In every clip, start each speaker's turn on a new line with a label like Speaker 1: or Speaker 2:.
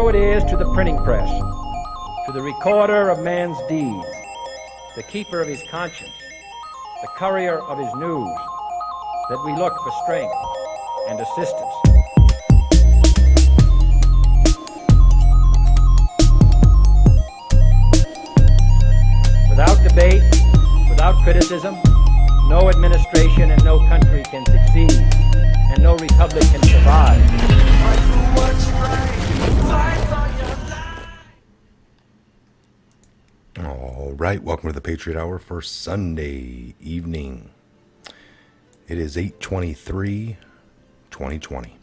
Speaker 1: so it is to the printing press, to the recorder of man's deeds, the keeper of his conscience, the courier of his news, that we look for strength and assistance. Without debate, without criticism, no administration and no country can succeed, and no republic can survive.
Speaker 2: All right, welcome to the Patriot Hour for Sunday evening. It is 8/23/2020.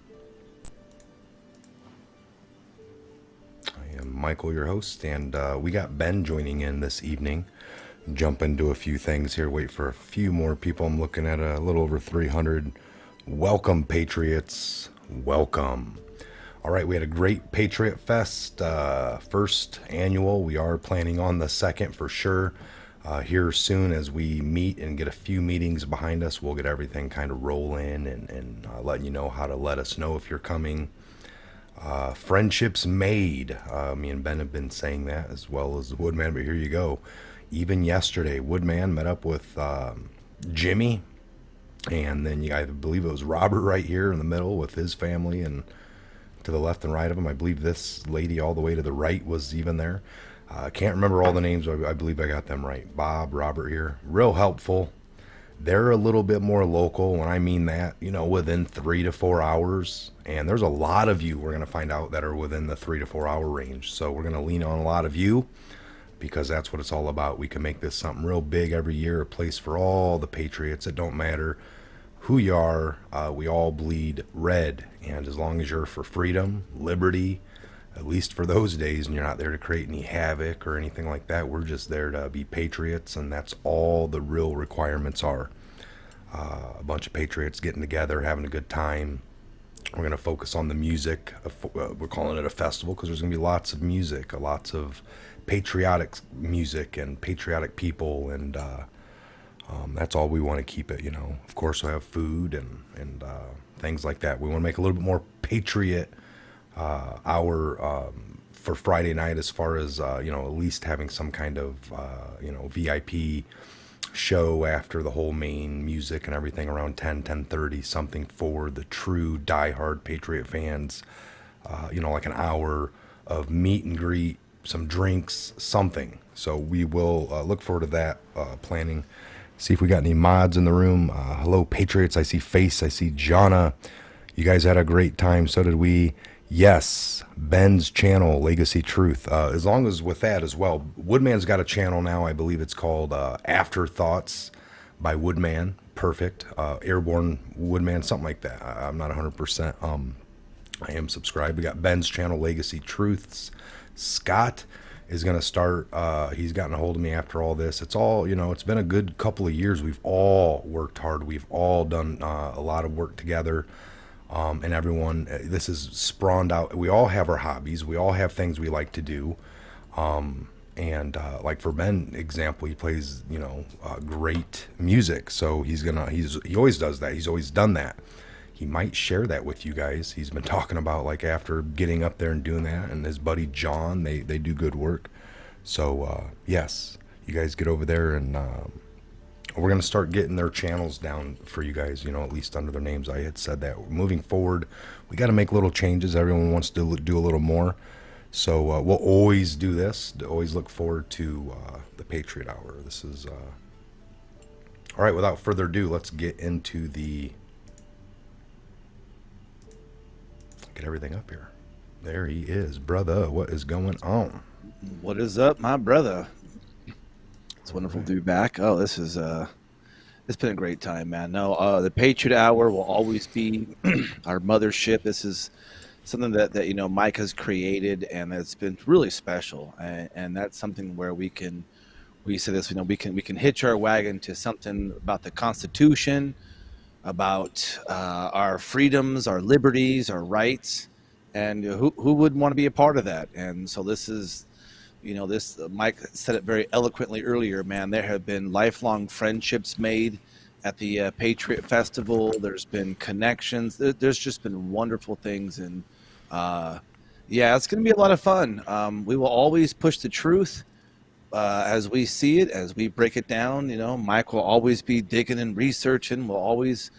Speaker 2: I am Michael, your host, and we got Ben joining in this evening. Jump into a few things here, wait for a few more people. I'm looking at a little over 300. Welcome, Patriots. Welcome. All right, we had a great Patriot Fest, first annual. We are planning on the second for sure. Here soon as we meet and get a few meetings behind us, we'll get everything kind of rolling and letting you know how to let us know if you're coming. Friendships made. Me and Ben have been saying that as well as the Woodman, but here you go. Even yesterday, Woodman met up with Jimmy, and then I believe it was Robert right here in the middle with his family, and to the left and right of him, I believe this lady all the way to the right was even there. I can't remember all the names, but I believe I got them right. Bob, Robert here, real helpful. They're a little bit more local. When I mean that, within 3 to 4 hours, and there's a lot of you we're going to find out that are within the 3 to 4 hour range. So we're going to lean on a lot of you, because that's what it's all about. We can make this something real big every year, a place for all the Patriots. It don't matter who you are, we all bleed red, and as long as you're for freedom, liberty, at least for those days, and you're not there to create any havoc or anything like that, we're just there to be patriots, and that's all the real requirements are. A bunch of patriots getting together, having a good time. We're going to focus on the music. We're calling it a festival because there's going to be lots of music, lots of patriotic music and patriotic people, and that's all we want to keep it. Of course, we have food and things like that. We want to make a little bit more patriot hour for Friday night, as far as at least having some kind of VIP show after the whole main music and everything around 10:30, something for the true diehard Patriot fans. Like an hour of meet and greet, some drinks, something. So we will look forward to that planning. See if we got any mods in the room. Hello, Patriots. I see Face. I see Jonna. You guys had a great time. So did we. Yes, Ben's channel, Legacy Truth. As long as with that as well, Woodman's got a channel now. I believe it's called Afterthoughts by Woodman. Perfect. Airborne Woodman, something like that. I'm not 100%. I am subscribed. We got Ben's channel, Legacy Truths. Scott is going to start. He's gotten a hold of me after all this. It's all, it's been a good couple of years. We've all worked hard. We've all done a lot of work together. And everyone, this is spawned out. We all have our hobbies. We all have things we like to do. Like for Ben example, he plays, great music. So he always does that. He's always done that. He might share that with you guys. He's been talking about like after getting up there and doing that, and his buddy John, they do good work. So yes, you guys get over there, and we're going to start getting their channels down for you guys, at least under their names. I had said that. Moving forward, we got to make little changes. Everyone wants to do a little more. So we'll always do this. Always look forward to the Patriot Hour. This is... All right, without further ado, let's get into the... Get everything up here. There he is. Brother, what is going on?
Speaker 3: What is up, my brother? It's wonderful to be back. Oh, this is it's been a great time, man. No, the Patriot Hour will always be our mothership. This is something that Mike has created, and it's been really special. And that's something where we say this, we can hitch our wagon to something about the Constitution, about our freedoms, our liberties, our rights, and who wouldn't want to be a part of that? And so this is. Mike said it very eloquently earlier, man. There have been lifelong friendships made at the Patriot Festival. There's been connections. There's just been wonderful things. And Yeah, it's going to be a lot of fun. We will always push the truth as we see it, as we break it down. You know, Mike will always be digging and researching. We'll always,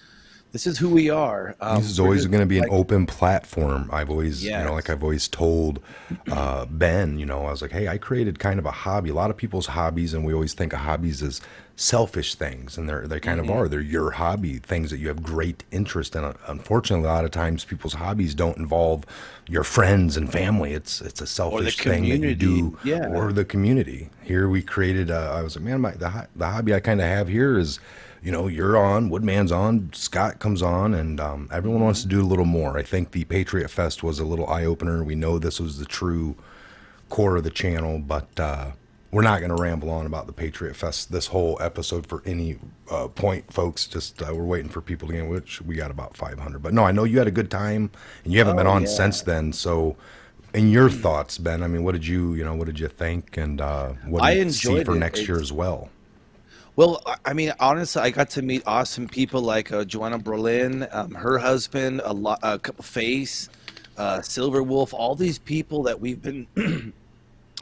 Speaker 3: this is who we are.
Speaker 2: This is
Speaker 3: We're
Speaker 2: always
Speaker 3: just
Speaker 2: going to be an
Speaker 3: like,
Speaker 2: open platform. I've always, like
Speaker 3: yes.
Speaker 2: I've always told Ben, I was like, hey, I created kind of a hobby. A lot of people's hobbies, and we always think of hobbies as selfish things, and they kind of
Speaker 3: Hmm.
Speaker 2: are. They're your hobby, things that you have great interest in. Unfortunately, a lot of times people's hobbies don't involve your friends and family. It's a
Speaker 3: Or the
Speaker 2: selfish thing that you
Speaker 3: community.
Speaker 2: do,
Speaker 3: Yeah.
Speaker 2: or the community. Here we created. I was like, man, the hobby I kind of have here is, you're on, Woodman's on, Scott comes on, and everyone wants
Speaker 3: Hmm.
Speaker 2: to do a little more. I think the Patriot Fest was a little eye opener. We know this was the true core of the channel, but we're not going to ramble on about the Patriot Fest this whole episode for any point, folks. Just we're waiting for people to get, which we got about 500. But no, I know you had a good time, and you haven't been
Speaker 3: Oh,
Speaker 2: on
Speaker 3: yeah.
Speaker 2: since then. So, in your thoughts, Ben, I mean, what did you think, and what do
Speaker 3: I
Speaker 2: you see
Speaker 3: enjoyed
Speaker 2: for
Speaker 3: it.
Speaker 2: next year as well?
Speaker 3: Well, I mean, honestly, I got to meet awesome people like Joanna Berlin, her husband, a couple Face, Silver Wolf, all these people that we've been,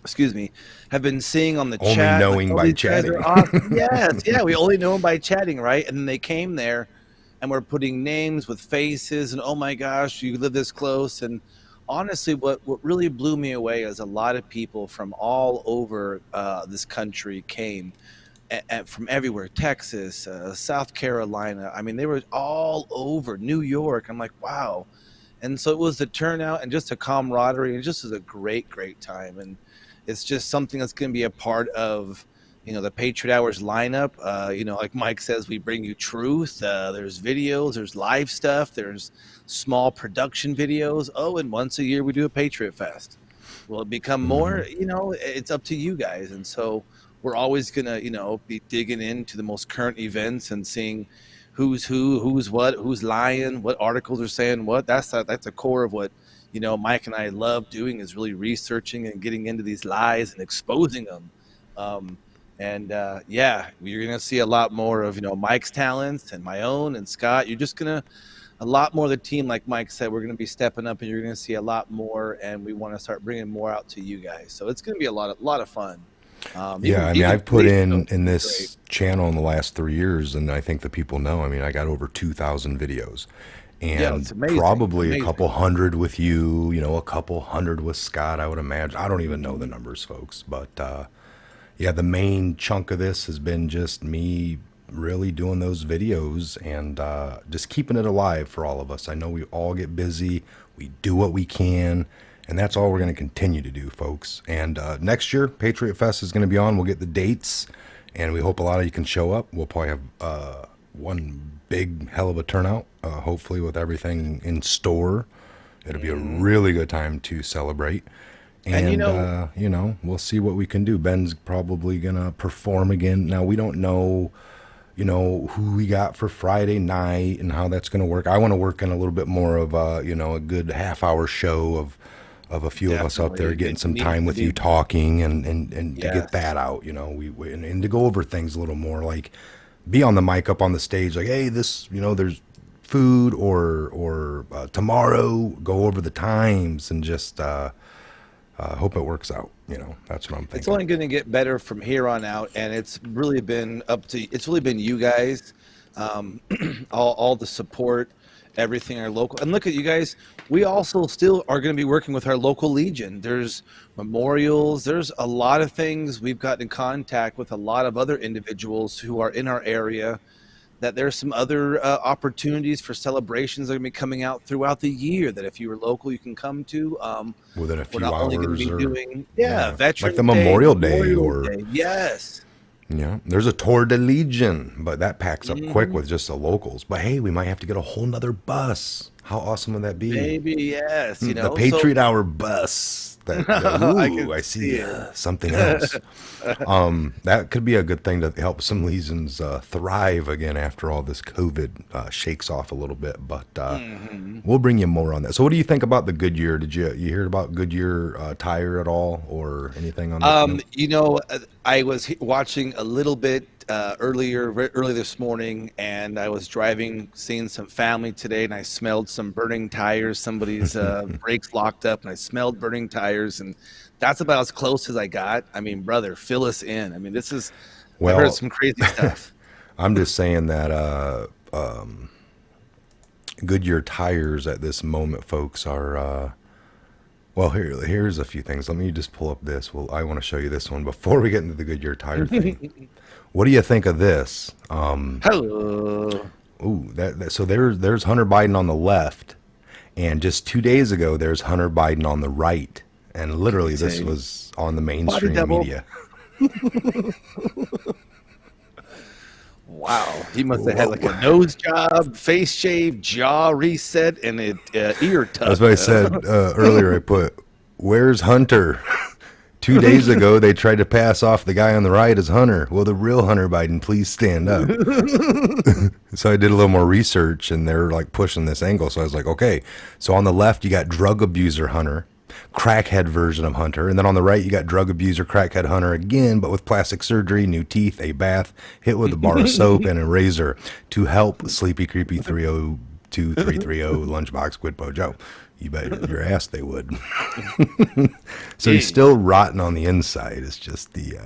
Speaker 3: excuse me, have been seeing on the
Speaker 2: Only
Speaker 3: chat. Like,
Speaker 2: knowing
Speaker 3: oh,
Speaker 2: by
Speaker 3: these guys
Speaker 2: chatting.
Speaker 3: are awesome. Yes, yeah, we only know them by chatting, right? And then they came there, and we're putting names with faces, and oh my gosh, you live this close. And honestly, what really blew me away is a lot of people from all over this country came from everywhere, Texas, South Carolina. I mean, they were all over New York. I'm like, wow. And so it was the turnout and just a camaraderie, and just was a great time. And it's just something that's going to be a part of, the Patriot Hours lineup. Like Mike says, we bring you truth. There's videos, there's live stuff, there's small production videos. Oh, and once a year we do a Patriot Fest. Will it become
Speaker 2: Hmm.
Speaker 3: more? It's up to you guys. And so we're always gonna, be digging into the most current events and seeing who's who, who's what, who's lying, what articles are saying what. That's the core of what Mike and I love doing, is really researching and getting into these lies and exposing them. Yeah, you're gonna see a lot more of Mike's talents and my own and Scott. You're just gonna a lot more of the team, like Mike said. We're gonna be stepping up, and you're gonna see a lot more. And we want to start bringing more out to you guys. So it's gonna be a lot of fun.
Speaker 2: Yeah, I mean,
Speaker 3: Even
Speaker 2: I've put
Speaker 3: today's show is
Speaker 2: in
Speaker 3: gonna be great.
Speaker 2: this channel in the last 3 years, and I think the people know. I mean, I got over 2,000 videos,
Speaker 3: Yeah, it's
Speaker 2: and
Speaker 3: amazing,
Speaker 2: probably a couple
Speaker 3: amazing.
Speaker 2: hundred with you. A couple hundred with Scott. I would imagine. I don't even know the
Speaker 3: Mhm.
Speaker 2: numbers, folks, but yeah, the main chunk of this has been just me really doing those videos and just keeping it alive for all of us. I know we all get busy, we do what we can, and that's all we're going to continue to do, folks. And next year, Patriot Fest is going to be on. We'll get the dates, and we hope a lot of you can show up. We'll probably have one big hell of a turnout, hopefully, with everything in store. It'll be a
Speaker 3: Mhm.
Speaker 2: really good time to celebrate.
Speaker 3: And
Speaker 2: And, we'll see what we can do. Ben's probably going to perform again. Now, we don't know, who we got for Friday night and how that's going to work. I want to work in a little bit more of a good half-hour show of a few of us out there
Speaker 3: definitely,
Speaker 2: getting
Speaker 3: it
Speaker 2: some
Speaker 3: needs
Speaker 2: time
Speaker 3: to
Speaker 2: with you
Speaker 3: be.
Speaker 2: talking and to get
Speaker 3: Yes.
Speaker 2: that out, and to go over things a little more, like be on the mic up on the stage, like, hey, this, there's food or tomorrow, go over the times and just hope it works out. That's what I'm
Speaker 3: It's
Speaker 2: thinking.
Speaker 3: only going to get better from here on out, and it's really been you guys, um, all the support, everything our local. And look at you guys. We also still are going to be working with our local Legion. There's memorials. There's a lot of things. We've gotten in contact with a lot of other individuals who are in our area. That there's some other opportunities for celebrations that are going to be coming out throughout the year. That if you were local, you can come to.
Speaker 2: Within a
Speaker 3: We're
Speaker 2: few
Speaker 3: not only going to
Speaker 2: hours,
Speaker 3: be
Speaker 2: or
Speaker 3: doing, yeah,
Speaker 2: yeah, like the
Speaker 3: Veterans Day,
Speaker 2: Memorial Day,
Speaker 3: Memorial
Speaker 2: or
Speaker 3: Day. Yes.
Speaker 2: there's a Tour de Legion, but that packs up quick
Speaker 3: Hmm.
Speaker 2: with just the locals. But hey, we might have to get a whole nother bus. How awesome would that be?
Speaker 3: Maybe, yes,
Speaker 2: The
Speaker 3: so
Speaker 2: Patriot Hour bus.
Speaker 3: I can
Speaker 2: I
Speaker 3: see
Speaker 2: see
Speaker 3: it.
Speaker 2: something else. That could be a good thing to help some legions thrive again after all this COVID shakes off a little bit. But
Speaker 3: Hmm.
Speaker 2: we'll bring you more on that. So, what do you think about the Goodyear? Did you hear about Goodyear tire at all, or anything on that note?
Speaker 3: I was watching a little bit early this morning, and I was driving, seeing some family today, and I smelled some burning tires. Somebody's brakes locked up, and I smelled burning tires, and that's about as close as I got. I mean, brother, fill us in. I mean, I've heard
Speaker 2: Well,
Speaker 3: some crazy stuff.
Speaker 2: I'm just saying that Goodyear tires at this moment, folks, are well. Here's a few things. Let me just pull up this. Well, I want to show you this one before we get into the Goodyear tire thing. What do you think of this?
Speaker 3: Hello.
Speaker 2: Ooh, so there's Hunter Biden on the left, and just 2 days ago there's Hunter Biden on the right, and literally this was on the mainstream media.
Speaker 3: Wow, he must have had like a nose job, face shave, jaw reset, and an ear tuck.
Speaker 2: That's what I said earlier. I put, "Where's Hunter?" 2 days ago, they tried to pass off the guy on the right as Hunter. Well, the real Hunter Biden, please stand up. So I did a little more research, and they're like pushing this angle. So I was like, okay. So on the left, you got drug abuser Hunter, crackhead version of Hunter, and then on the right, you got drug abuser crackhead Hunter again, but with plastic surgery, new teeth, a bath, hit with a bar of soap and a razor to help Sleepy Creepy 302330 Lunchbox Quidpo Joe. You bet your ass they would. So he's still rotten on the inside. It's just the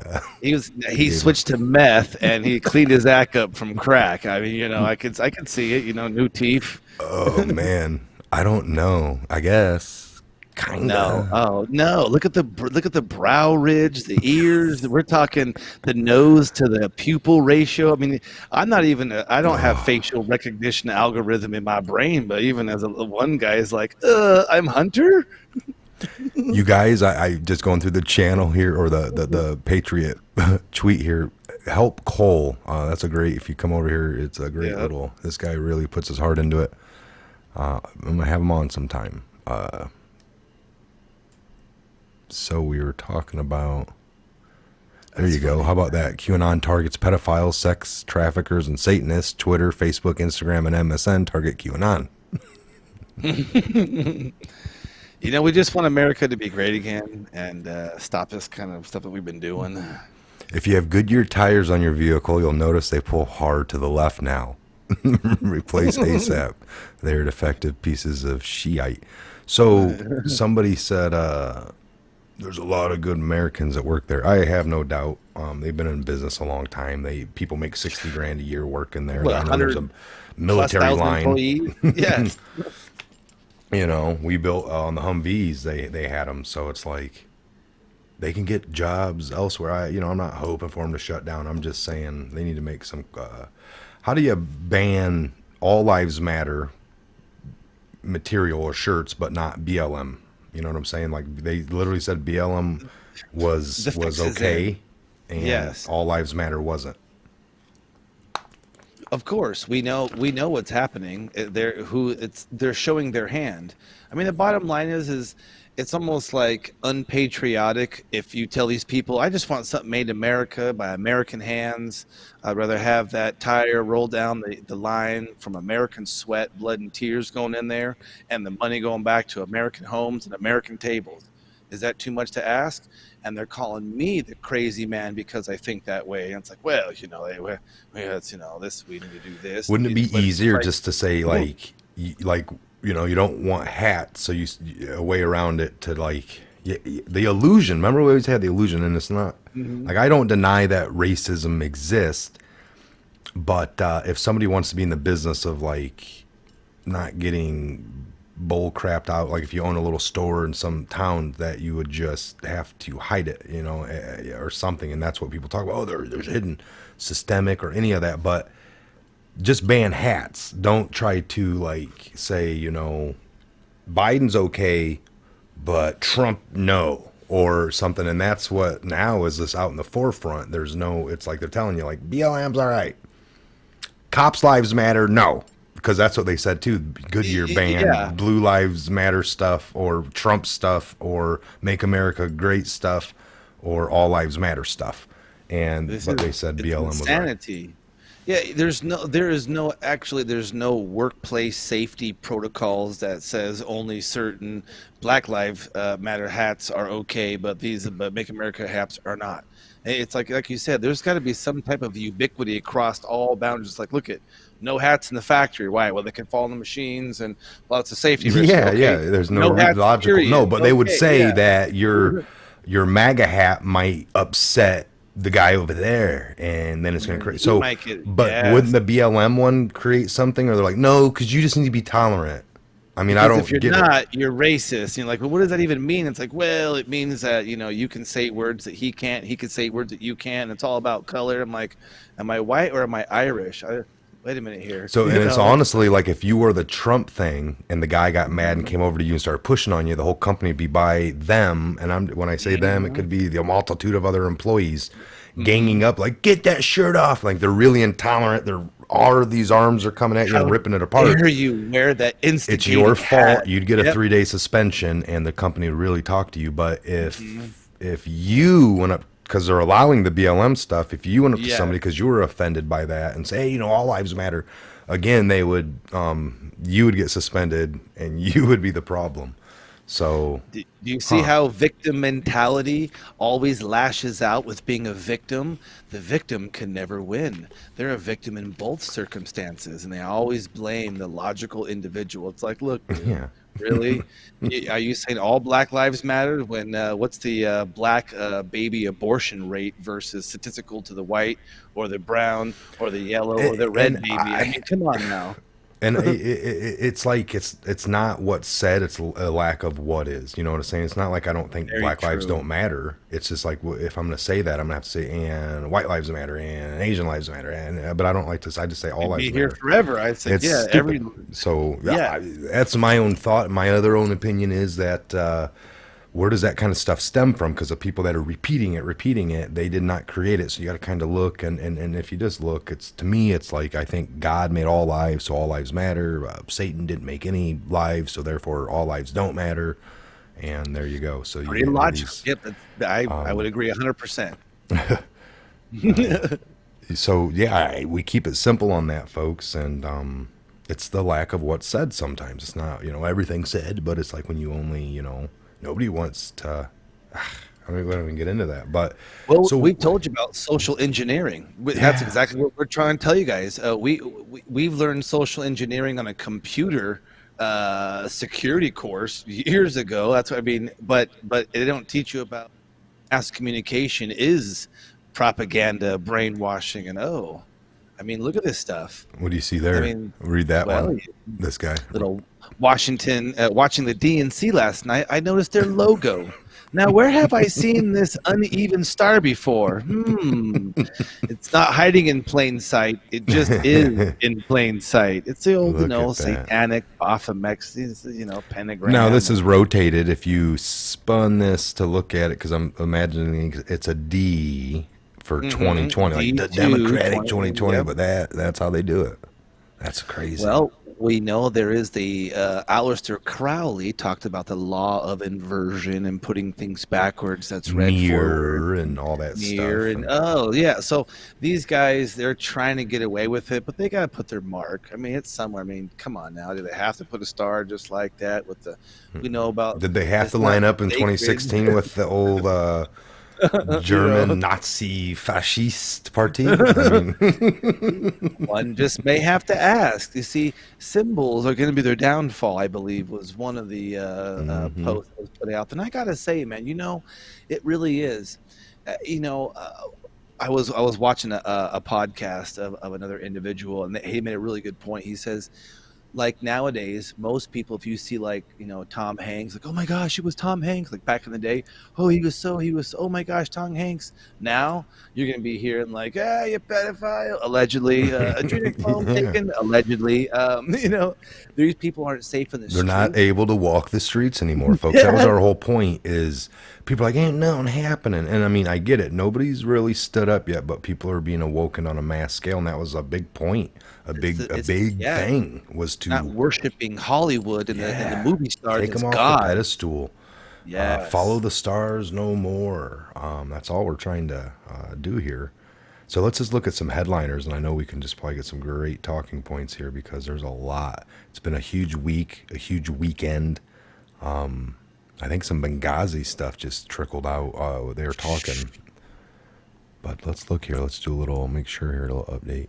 Speaker 3: he switched to meth and he cleaned his act up from crack. I mean, you know, I could see it. You know, new teeth.
Speaker 2: Oh man, I don't know. I guess kind of.
Speaker 3: No, oh no! Look at the brow ridge, the ears. We're talking the nose to the pupil ratio. I mean, I'm not even. I don't have facial recognition algorithm in my brain, but even as one guy is like, I'm Hunter.
Speaker 2: You guys, I just going through the channel here or the Patriot tweet here. Help Cole. That's a great. If you come over here, it's a great little. This guy really puts his heart into it. I'm gonna have him on sometime. So we were talking about. There you go. How about that? QAnon targets pedophiles, sex traffickers, and Satanists. Twitter, Facebook, Instagram, and MSN target QAnon.
Speaker 3: You know, we just want America to be great again and stop this kind of stuff that we've been doing.
Speaker 2: If you have Goodyear tires on your vehicle, you'll notice they pull hard to the left now. Replace ASAP. They're defective pieces of Shiite. So somebody said there's a lot of good Americans that work there. I have no doubt. They've been in business a long time. People make $60,000 a year working there.
Speaker 3: What,
Speaker 2: I know there's a military line.
Speaker 3: Yes.
Speaker 2: You know, we built on the Humvees. They had them, so it's like they can get jobs elsewhere. I'm not hoping for them to shut down. I'm just saying they need to make some. How do you ban All Lives Matter material or shirts, but not BLM? You know what I'm saying? Like they literally said BLM was okay, and All Lives Matter wasn't.
Speaker 3: Of course, we know what's happening. They're showing their hand. I mean, the bottom line is it's almost like unpatriotic if you tell these people, I just want something made in America by American hands. I'd rather have that tire roll down the line from American sweat, blood, and tears going in there, and the money going back to American homes and American tables. Is that too much to ask? And they're calling me the crazy man because I think that way. And it's like, well, you know, it's, you know, this, we need to do this.
Speaker 2: Wouldn't it be easier just to say you don't want hats, so you a way around it to like the illusion. Remember, we always had the illusion, and it's not like I don't deny that racism exists, but if somebody wants to be in the business of like not getting bull crapped out, like if you own a little store in some town, that you would just have to hide it, you know, or something, and that's what people talk about. Oh, there's hidden systemic or any of that, but just ban hats. Don't try to like say, you know, Biden's okay, but Trump no, or something. And that's what now is this out in the forefront. There's no, it's like they're telling you like BLM's all right. Cops lives matter, no. Because that's what they said too. Goodyear ban Blue Lives Matter stuff, or Trump stuff, or Make America Great stuff, or All Lives Matter stuff. And but they said BLM was
Speaker 3: insanity. Yeah, there's no workplace safety protocols that says only certain Black Lives Matter hats are okay, but Make America hats are not. It's like you said, there's got to be some type of ubiquity across all boundaries. Like, look at no hats in the factory. Why? Well, they can fall on the machines and lots of safety risks.
Speaker 2: Yeah,
Speaker 3: Okay,
Speaker 2: yeah. There's no
Speaker 3: no hats,
Speaker 2: logical. No,
Speaker 3: period.
Speaker 2: but they would
Speaker 3: Okay,
Speaker 2: say
Speaker 3: yeah.
Speaker 2: that your MAGA hat might upset the guy over there, and then it's going to create.
Speaker 3: He
Speaker 2: So,
Speaker 3: might get,
Speaker 2: but wouldn't
Speaker 3: yes.
Speaker 2: the BLM one create something? Or they're like, no, because you just need to be tolerant. I mean, I
Speaker 3: Because if
Speaker 2: don't
Speaker 3: you're
Speaker 2: get it.
Speaker 3: not, you're racist. You're like, well, what does that even mean? It's like, well, it means that, you can say words that he can't. He can say words that you can't. It's all about color. I'm like, am I white or am I Irish? Wait a minute here.
Speaker 2: So, and it's
Speaker 3: Like,
Speaker 2: honestly like if you were the Trump thing and the guy got mad and came over to you and started pushing on you, the whole company would be by them. And when I say them, it could be the multitude of other employees ganging up, like, get that shirt off. Like they're really intolerant. All of these arms are coming at you
Speaker 3: how
Speaker 2: and ripping it apart.
Speaker 3: dare you wear that
Speaker 2: It's
Speaker 3: instigating
Speaker 2: your fault.
Speaker 3: hat?
Speaker 2: You'd get a
Speaker 3: Yep.
Speaker 2: 3-day suspension, and the company would really talk to you. But if you went up because they're allowing the BLM stuff, if you went up to
Speaker 3: Yeah.
Speaker 2: somebody because you were offended by that and say, hey, all lives matter, again, they would you would get suspended, and you would be the problem. So
Speaker 3: Do you see how victim mentality always lashes out with being a victim? The victim can never win. They're a victim in both circumstances, and they always blame the logical individual. It's like, look, dude,
Speaker 2: yeah,
Speaker 3: really? Are you saying all Black lives matter when what's the black baby abortion rate versus statistical to the white or the brown or the yellow or the red
Speaker 2: And
Speaker 3: baby? I mean, come on now.
Speaker 2: and it's like it's not what's said, it's a lack of what is. You know what I'm saying? It's not like I don't think
Speaker 3: Very
Speaker 2: black lives
Speaker 3: true.
Speaker 2: don't matter. It's just like, if I'm going to say that, I'm going to have to say and white lives matter and Asian lives matter, and but I don't like to. I just say all lives
Speaker 3: Be here
Speaker 2: matter.
Speaker 3: forever. I said,
Speaker 2: It's
Speaker 3: yeah,
Speaker 2: stupid.
Speaker 3: every
Speaker 2: So
Speaker 3: Yeah.
Speaker 2: that's my own thought. My other own opinion is that where does that kind of stuff stem from? Because the people that are repeating it, they did not create it. So you got to kind of look, and if you just look, it's, to me, it's like, I think God made all lives, so all lives matter. Satan didn't make any lives, so therefore all lives don't matter. And there you go. So
Speaker 3: pretty logical. Yep, I would agree 100%.
Speaker 2: So yeah, we keep it simple on that, folks, and it's the lack of what's said. Sometimes it's not everything's said, but it's like when you only nobody wants to. I don't even get into that, but
Speaker 3: Well,
Speaker 2: so
Speaker 3: we told you about social engineering. That's exactly what we're trying to tell you guys. We've learned social engineering on a computer security course years ago. That's what I mean. But they don't teach you about mass communication is propaganda, brainwashing, and I mean, look at this stuff.
Speaker 2: What do you see there?
Speaker 3: I mean,
Speaker 2: Read that
Speaker 3: well,
Speaker 2: one. This guy.
Speaker 3: little Washington watching the DNC last night. I noticed their logo. Now, where have I seen this uneven star before? It's not hiding in plain sight. It just is in plain sight. It's the old,
Speaker 2: Look at that.
Speaker 3: satanic Baphomet, pentagram.
Speaker 2: Now this is rotated. If you spun this to look at it, because I'm imagining it's a D for 2020, like the
Speaker 3: D2,
Speaker 2: Democratic 2020,
Speaker 3: yep.
Speaker 2: but that's how they do it. That's crazy.
Speaker 3: Well, we know there is the Aleister Crowley talked about the law of inversion and putting things backwards. That's read
Speaker 2: mirror
Speaker 3: forward.
Speaker 2: and all that
Speaker 3: Mirror
Speaker 2: stuff.
Speaker 3: and yeah. So these guys, they're trying to get away with it, but they got to put their mark. I mean, it's somewhere. I mean, come on now. Do they have to put a star just like that? With the we know about.
Speaker 2: Did they have
Speaker 3: it's
Speaker 2: to
Speaker 3: not
Speaker 2: line up in
Speaker 3: sacred.
Speaker 2: 2016 with the old German Nazi fascist party? I mean,
Speaker 3: One just may have to ask. You see, symbols are going to be their downfall, I believe, was one of the posts that was put out. And I got to say, man, it really is. I was watching a podcast of another individual, and he made a really good point. He says, like nowadays, most people, if you see like, Tom Hanks, like, oh my gosh, it was Tom Hanks. Like back in the day, oh, oh my gosh, Tom Hanks. Now you're going to be hearing like, you pedophile, allegedly, adrenochrome taken, allegedly. These people aren't safe in the
Speaker 2: they're
Speaker 3: street.
Speaker 2: not able to walk the streets anymore, folks. That was our whole point. Is people are like, ain't nothing happening, and I mean, I get it. Nobody's really stood up yet, but people are being awoken on a mass scale, and that was a big point. A big thing was to
Speaker 3: not worshiping Hollywood and the movie stars
Speaker 2: take
Speaker 3: as
Speaker 2: them off
Speaker 3: God.
Speaker 2: the pedestal. Follow the stars no more. That's all we're trying to do here. So let's just look at some headliners, and I know we can just probably get some great talking points here because there's a lot. It's been a huge week, a huge weekend. I think some Benghazi stuff just trickled out. They were talking. But let's look here. Let's do a little, make sure here, a little update.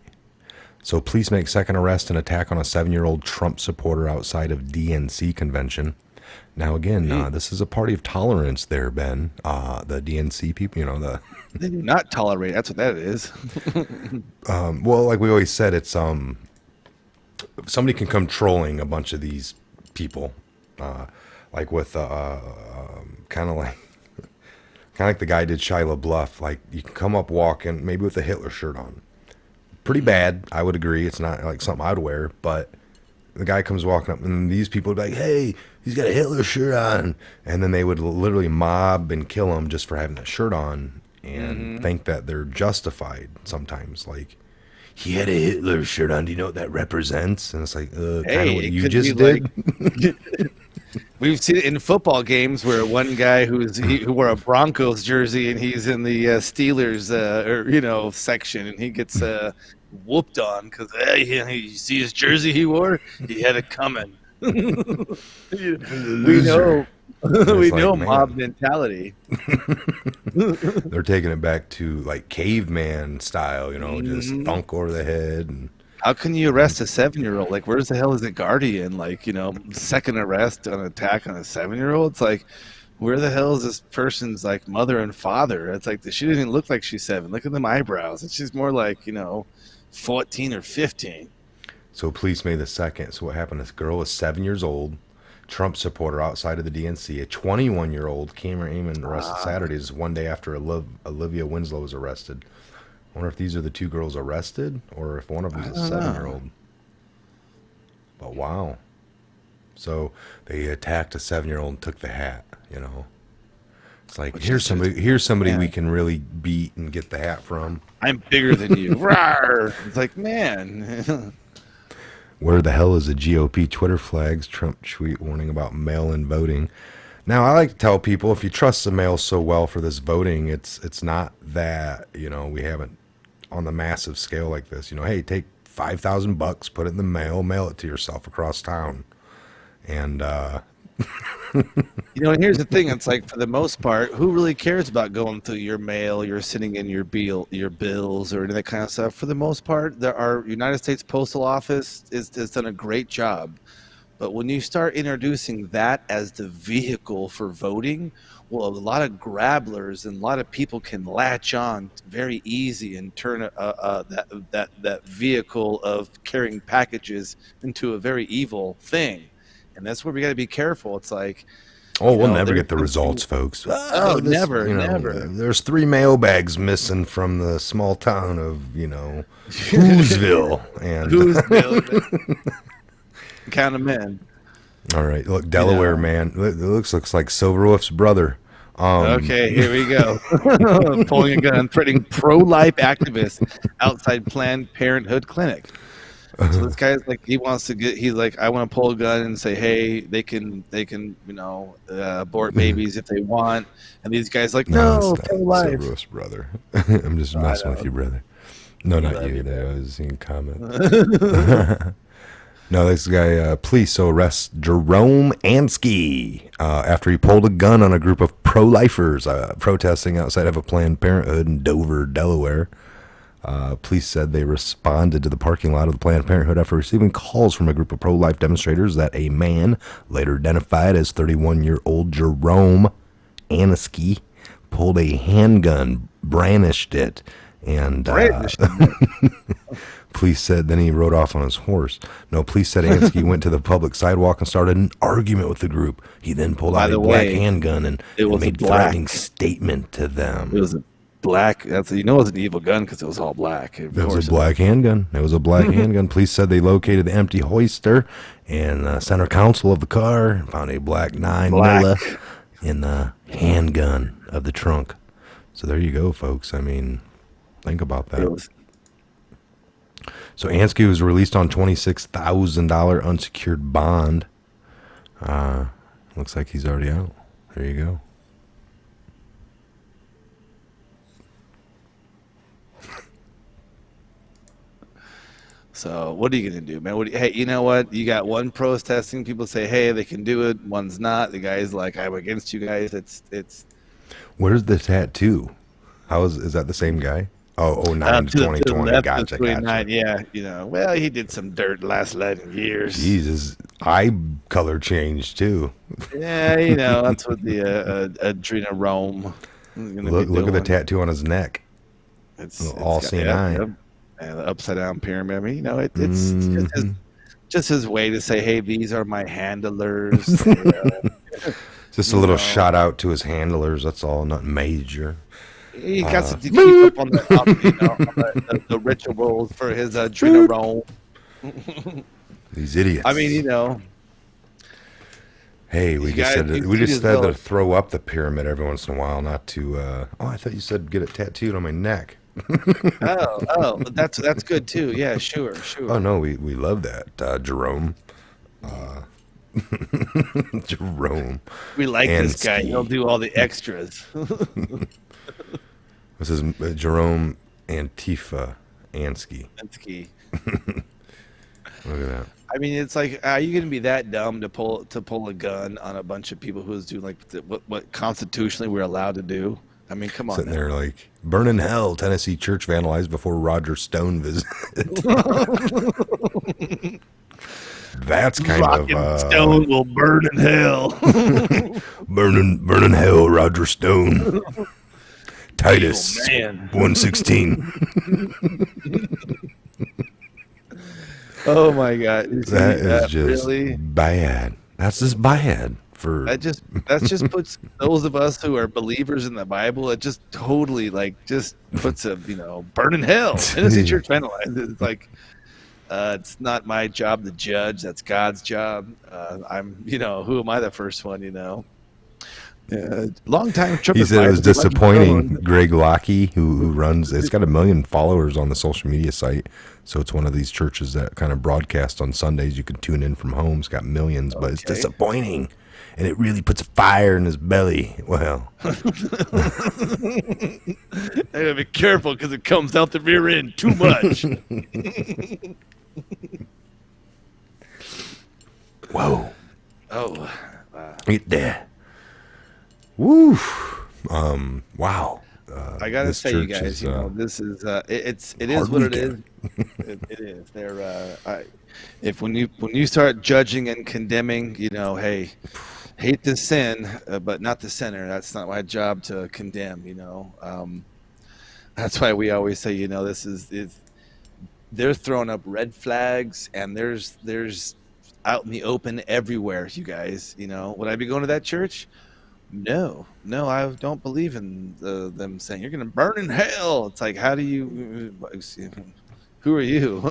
Speaker 2: So police make second arrest and attack on a 7-year-old Trump supporter outside of DNC convention. Now, again, this is a party of tolerance there, Ben. The DNC people,
Speaker 3: They do not tolerate. That's what that is.
Speaker 2: well, like we always said, it's somebody can come trolling a bunch of these people, like with kind of like the guy did Shia LaBeouf. Like you can come up walking, maybe with a Hitler shirt on. Pretty bad, I would agree. It's not like something I'd wear, but the guy comes walking up, and these people would be like, "Hey, he's got a Hitler shirt on," and then they would literally mob and kill him just for having that shirt on, and think that they're justified. Sometimes, like, he had a Hitler shirt on. Do you know what that represents? And it's like, kind of what you just did.
Speaker 3: Like, we've seen it in football games where one guy who wore a Broncos jersey and he's in the Steelers section, and he gets whooped on because you see his jersey he wore, he had it coming. we know mob mentality.
Speaker 2: They're taking it back to like caveman style, just thunk over the head. And
Speaker 3: how can you arrest a 7-year-old? Like, where's the hell is the guardian? Like, second arrest on attack on a 7-year-old. It's like, where the hell is this person's like mother and father? It's like she doesn't even look like she's 7. Look at them eyebrows. It's just more like 14 or 15.
Speaker 2: So police May the 2nd. So what happened? This girl was 7 years old, Trump supporter outside of the DNC. A 21-year-old Cameron Amon arrested Saturday. This is one day after Olivia Winslow was arrested. I wonder if these are the two girls arrested or if one of them is a 7-year-old. But wow. So they attacked a 7-year-old and took the hat, It's like, here's somebody we can really beat and get the hat from.
Speaker 3: I'm bigger than you. Rawr! It's like, man.
Speaker 2: Where the hell is the GOP Twitter flags? Trump tweet warning about mail-in voting. Now, I like to tell people, if you trust the mail so well for this voting, it's not that, we haven't on the massive scale like this. Hey, take $5,000, put it in the mail it to yourself across town. And
Speaker 3: here's the thing. It's like, for the most part, who really cares about going through your mail, you're sending in your bills or any of that kind of stuff? For the most part, our United States Postal Office has done a great job. But when you start introducing that as the vehicle for voting, well, a lot of grabblers and a lot of people can latch on very easy and turn that vehicle of carrying packages into a very evil thing. And that's where we got to be careful. It's like,
Speaker 2: we'll never get the results, folks.
Speaker 3: Never.
Speaker 2: There's 3 mailbags missing from the small town of, Whoville. And
Speaker 3: Whoville. Count them in.
Speaker 2: All right. Look, Delaware man. It looks like Silverwolf's brother.
Speaker 3: Okay, here we go. Pulling a gun, threatening pro-life activists outside Planned Parenthood clinic. So this guy's like, he's like, I want to pull a gun and say, hey, they can abort babies if they want. And these guys like, no, pro-life.
Speaker 2: Silverwolf's brother. I'm just messing with you, brother. No, not you. I was seeing comments. No, this guy, police arrest Jerome Ansky after he pulled a gun on a group of pro-lifers protesting outside of a Planned Parenthood in Dover, Delaware. Police said they responded to the parking lot of the Planned Parenthood after receiving calls from a group of pro-life demonstrators that a man, later identified as 31-year-old Jerome Ansky, pulled a handgun, brandished it, and police said then he rode off on his horse. No, police said Ansky went to the public sidewalk and started an argument with the group. He then pulled out a black handgun and made a threatening statement to them.
Speaker 3: It was a black. It was an evil gun because it was all black.
Speaker 2: It was a black handgun. It was a black handgun. Police said they located the empty holster and the center console of the car and found a black 9mm in the handgun of the trunk. So there you go, folks. I mean, think about that. So Ansky was released on $26,000 unsecured bond. Looks like he's already out. There you go.
Speaker 3: So what are you going to do, man? Hey, you know what? You got one protesting. People say, hey, they can do it. One's not. The guy's like, I'm against you guys. It's.
Speaker 2: Where's the tattoo? How is that the same guy? Oh, 09 to
Speaker 3: To the
Speaker 2: 2020.
Speaker 3: left
Speaker 2: Gotcha,
Speaker 3: of 29,
Speaker 2: gotcha.
Speaker 3: yeah. Well, he did some dirt last 11 years.
Speaker 2: Jesus, eye color changed too.
Speaker 3: Yeah, that's what the adrenochrome is going to be
Speaker 2: Look at the
Speaker 3: doing.
Speaker 2: tattoo on his neck.
Speaker 3: It's
Speaker 2: All
Speaker 3: got,
Speaker 2: seeing eye.
Speaker 3: and the upside down pyramid. I mean, it's
Speaker 2: Mm-hmm.
Speaker 3: just his way to say, hey, these are my handlers. They,
Speaker 2: Just a little shout out to his handlers. That's all, nothing major.
Speaker 3: he got to keep up on the rituals for his adrenochrome.
Speaker 2: These idiots.
Speaker 3: I mean,
Speaker 2: Hey, we just said
Speaker 3: you
Speaker 2: just said to throw up the pyramid every once in a while, not to. I thought you said get it tattooed on my neck.
Speaker 3: that's good too. Yeah, sure.
Speaker 2: Oh no, we love that, Jerome. Jerome.
Speaker 3: We like this
Speaker 2: Ansky.
Speaker 3: guy. He'll do all the extras.
Speaker 2: This is Jerome Antifa Ansky.
Speaker 3: Ansky.
Speaker 2: Look at that.
Speaker 3: I mean, it's like, are you going to be that dumb to pull a gun on a bunch of people who's doing like what constitutionally we're allowed to do? I mean, come on.
Speaker 2: Sitting there like, burn in hell, Tennessee church vandalized before Roger Stone visited. That's kind of
Speaker 3: Stone will burn in hell.
Speaker 2: burn in hell, Roger Stone. Titus 1:16.
Speaker 3: Oh my God!
Speaker 2: That is just
Speaker 3: really
Speaker 2: bad. That's just bad.
Speaker 3: That just puts those of us who are believers in the Bible. It just totally just puts a burn in hell. Tennessee church vandalized. It's like it's not my job to judge. That's God's job. I'm who am I the first one? Long time Trump.
Speaker 2: He said it was disappointing. Greg Lockey, who runs, it's got 1 million followers on the social media site. So it's one of these churches that kind of broadcast on Sundays. You can tune in from home. It's got millions, but it's disappointing. And it really puts a fire in his belly. Well,
Speaker 3: I gotta be careful because it comes out the rear end too much.
Speaker 2: Whoa.
Speaker 3: Oh.
Speaker 2: Get there. Woo. Wow.
Speaker 3: I gotta say, you guys, this is it is what it is. It is. When you start judging and condemning, hey, hate the sin, but not the sinner. That's not my job to condemn. That's why we always say, this is they're throwing up red flags, and there's out in the open everywhere. You guys, would I be going to that church? No, I don't believe in them saying you're going to burn in hell. It's like, how do you? Who are you?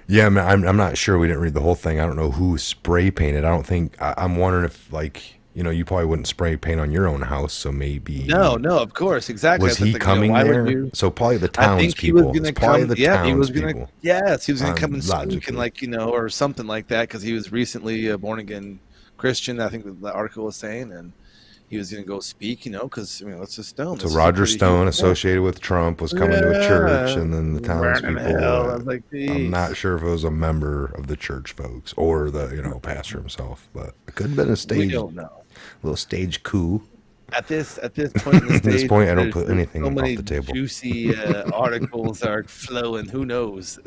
Speaker 2: Yeah, I'm not sure. We didn't read the whole thing. I don't know who spray painted. I don't think. I'm wondering if, you probably wouldn't spray paint on your own house, so maybe.
Speaker 3: No, of course, exactly.
Speaker 2: Was he coming there? So probably the townspeople.
Speaker 3: He was going to come. He was going to. Yes, he was going to come and speak and or something like that, because he was recently a born again Christian. I think the article was saying, and he was going to go speak, because let's just Stone.
Speaker 2: So Roger Stone, associated with Trump, was coming to a church, and then the townspeople. I'm not sure if it was a member of the church folks or the pastor himself, but it could have been a stage.
Speaker 3: We don't know.
Speaker 2: Little stage coup.
Speaker 3: At this point in the stage,
Speaker 2: at this point, I don't put anything
Speaker 3: so many
Speaker 2: off the table.
Speaker 3: Juicy articles are flowing. Who knows?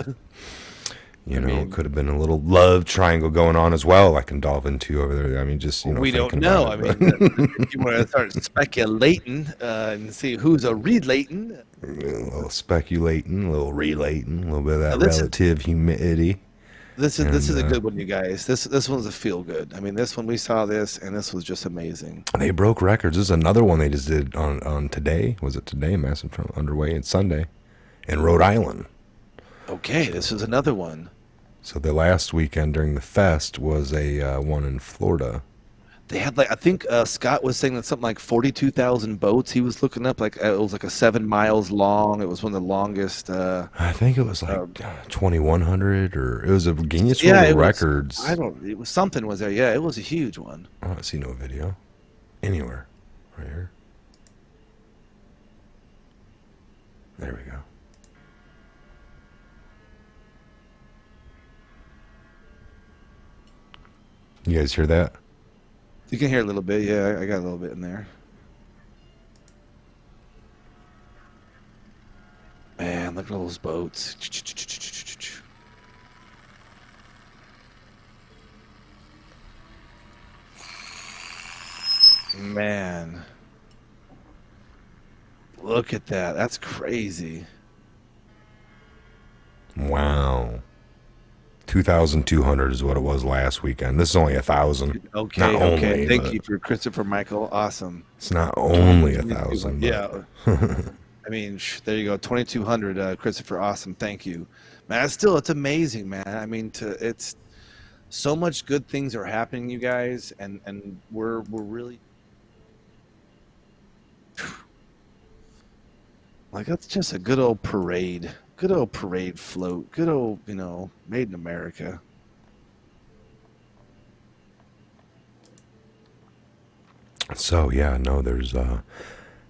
Speaker 2: It could have been a little love triangle going on as well. I can delve into over there. I mean, just
Speaker 3: we don't know. If you want to start speculating and see who's a relating,
Speaker 2: a little speculating, a little relating, a little bit of that relative humidity.
Speaker 3: This is a good one, you guys. This one's a feel good. I mean, this one, we saw this, and this was just amazing.
Speaker 2: They broke records. This is another one they just did on today. Was it today? Massive Trump underway. It's Sunday in Rhode Island.
Speaker 3: Okay, this is another one.
Speaker 2: So the last weekend during the fest was a one in Florida.
Speaker 3: They had I think Scott was saying that something like 42,000 boats. He was looking up it was 7 miles long. It was one of the longest.
Speaker 2: I think it was 2,100, or it was a Guinness World Records.
Speaker 3: It was something was there. Yeah, it was a huge one.
Speaker 2: I don't see no video anywhere. Right here. There we go. You guys hear that?
Speaker 3: You can hear a little bit. Yeah, I got a little bit in there. Look at all those boats. Man. Look at that. That's crazy.
Speaker 2: Wow. 2,200 is what it was last weekend. This is only 1,000.
Speaker 3: Okay,
Speaker 2: Not
Speaker 3: okay.
Speaker 2: only,
Speaker 3: Thank
Speaker 2: but
Speaker 3: you for Christopher Michael. Awesome.
Speaker 2: it's not only 1,000.
Speaker 3: Yeah. I mean, there you go. 2,200, Christopher. Awesome. Thank you, man. It's amazing, man. I mean, it's so much good things are happening, you guys, and we're really like that's just a good old parade float, good old made in America.
Speaker 2: So yeah, no, there's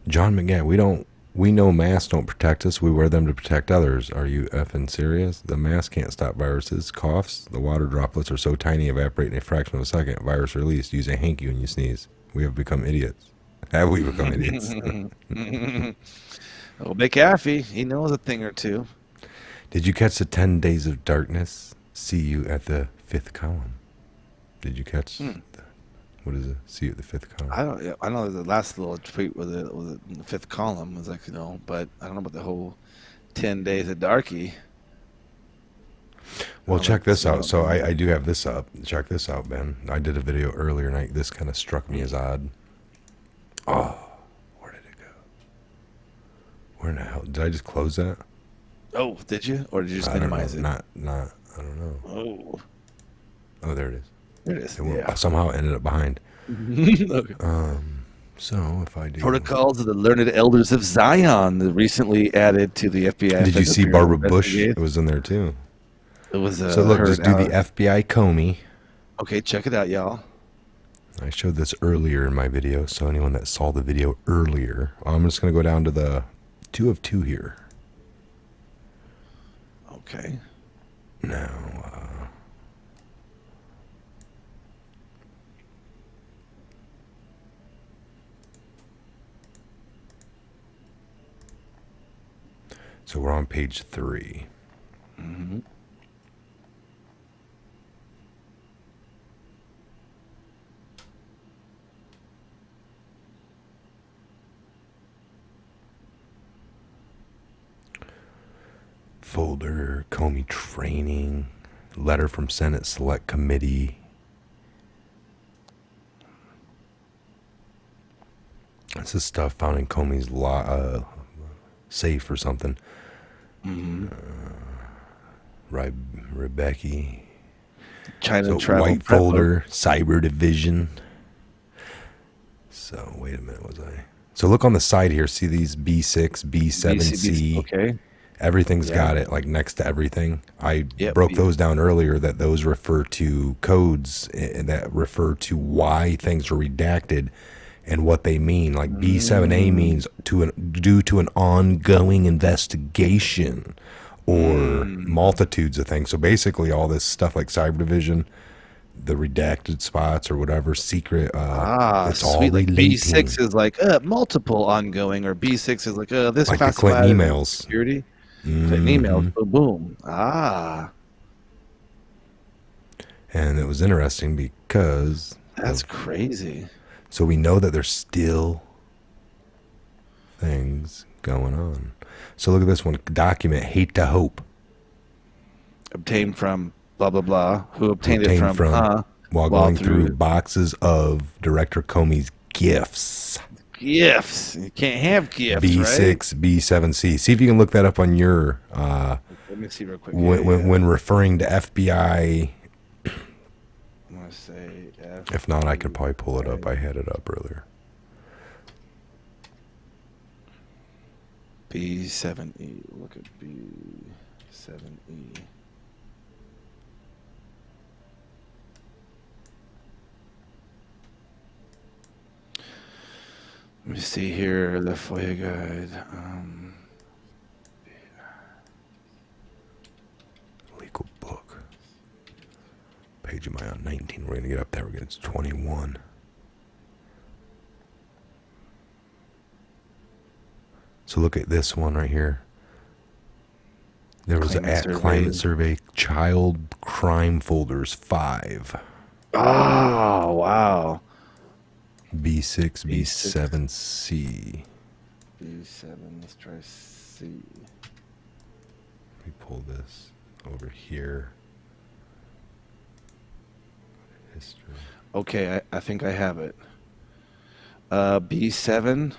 Speaker 2: John McGann. We know masks don't protect us. We wear them to protect others. Are you effing serious? The mask can't stop viruses. Coughs, the water droplets are so tiny, evaporate in a fraction of a second. Virus released. Use a hanky when you sneeze. We have become idiots. Have we become idiots?
Speaker 3: Oh, McAfee, he knows a thing or two.
Speaker 2: Did you catch the 10 Days of Darkness? See you at the 5th column. Did you catch what is it? See you at the 5th column.
Speaker 3: I know the last little tweet with the 5th column was like, but I don't know about the whole 10 days of darky.
Speaker 2: Well, check this out. So I do have this up. Check this out, Ben. I did a video earlier night. This kind of struck me as odd. Oh, where did it go? Where in the hell? Did I just close that?
Speaker 3: Oh, did you? Or did you just minimize it?
Speaker 2: Not, I don't know. Oh, there it is.
Speaker 3: There it is.
Speaker 2: It somehow ended up behind.
Speaker 3: Okay.
Speaker 2: So if I do...
Speaker 3: Protocols of the Learned Elders of Zion recently added to the FBI.
Speaker 2: Did you see Barbara Bush? It was in there too.
Speaker 3: It was
Speaker 2: so look, just do the FBI Comey.
Speaker 3: Okay, check it out, y'all.
Speaker 2: I showed this earlier in my video, so anyone that saw the video earlier, I'm just going to go down to the 2 of 2 here.
Speaker 3: Okay.
Speaker 2: Now, so we're on page 3.
Speaker 3: Mm-hmm.
Speaker 2: Folder, Comey training, letter from Senate Select Committee. This is stuff found in Comey's safe or something.
Speaker 3: Mm-hmm.
Speaker 2: Rebecca.
Speaker 3: China travel.
Speaker 2: White folder, cyber division. So wait a minute, was I? So look on the side here. See these B6, B7C.
Speaker 3: Okay.
Speaker 2: Everything's got it like next to everything. I broke those down earlier that those refer to codes that refer to why things are redacted and what they mean. Like B7A means due to an ongoing investigation or multitudes of things. So basically all this stuff like cyber division, the redacted spots or whatever, secret, it's all
Speaker 3: sweet. Like
Speaker 2: relating.
Speaker 3: B6 is like multiple ongoing, or B6 is like this
Speaker 2: like the
Speaker 3: classified
Speaker 2: Clinton emails.
Speaker 3: Security. Clinton emails. Boom.
Speaker 2: And it was interesting because
Speaker 3: that's crazy.
Speaker 2: So we know that there's still things going on. So look at this one. Document Hate to Hope.
Speaker 3: Obtained from blah, blah, blah. Who obtained it from
Speaker 2: while going through boxes of Director Comey's gifts.
Speaker 3: Gifts. You can't have gifts,
Speaker 2: B6,
Speaker 3: right?
Speaker 2: B7C. See if you can look that up on your...
Speaker 3: Let me see real quick.
Speaker 2: When referring to FBI...
Speaker 3: I'm going to say...
Speaker 2: If not, I could probably pull it up. I had it up earlier.
Speaker 3: B7E. Look at B7E. Let me see here, the FOIA guide.
Speaker 2: Legal book. Page am I on? 19. We're going to get up there. We're getting to 21. So look at this one right here. There was climate survey, child crime folders 5.
Speaker 3: Oh, wow.
Speaker 2: B6, B7, C.
Speaker 3: B7, let's try C.
Speaker 2: Let me pull this over here. History.
Speaker 3: Okay, I think I have it. B7,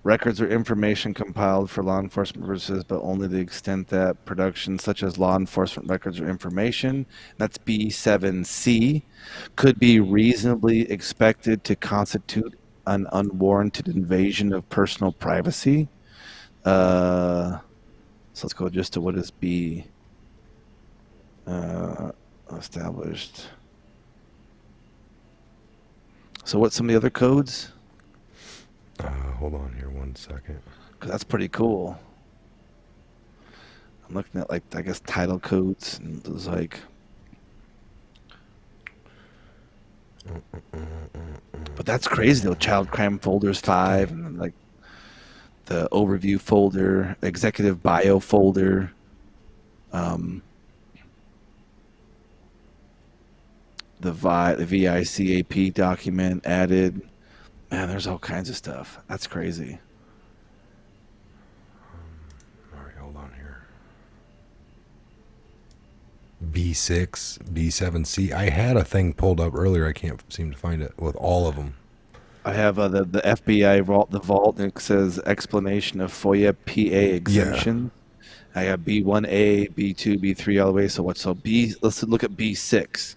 Speaker 3: records or information compiled for law enforcement purposes, but only to the extent that production such as law enforcement records or information, that's B7C, could be reasonably expected to constitute an unwarranted invasion of personal privacy. So let's go just to what is B. Established. So what's some of the other codes?
Speaker 2: Hold on here 1 second.
Speaker 3: Because that's pretty cool. I'm looking at, like, I guess, title codes. And it was like... But that's crazy, though. Child crime folders 5. And then, like, the overview folder. Executive bio folder. The VICAP document added. Man, there's all kinds of stuff. That's crazy.
Speaker 2: All right, hold on here. B6, B7C. I had a thing pulled up earlier. I can't seem to find it with all of them.
Speaker 3: I have the FBI vault, and it says explanation of FOIA PA exemption. Yeah. I have B1A, B2, B3 all the way. So B? Let's look at B6.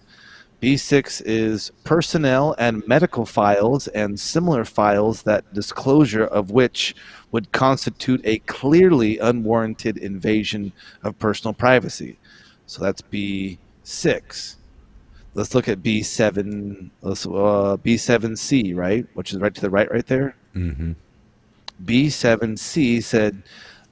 Speaker 3: B6 is personnel and medical files and similar files that disclosure of which would constitute a clearly unwarranted invasion of personal privacy. So that's B6. Let's look at B7. B7C, right? Which is right to the right there.
Speaker 2: Mm-hmm.
Speaker 3: B7C said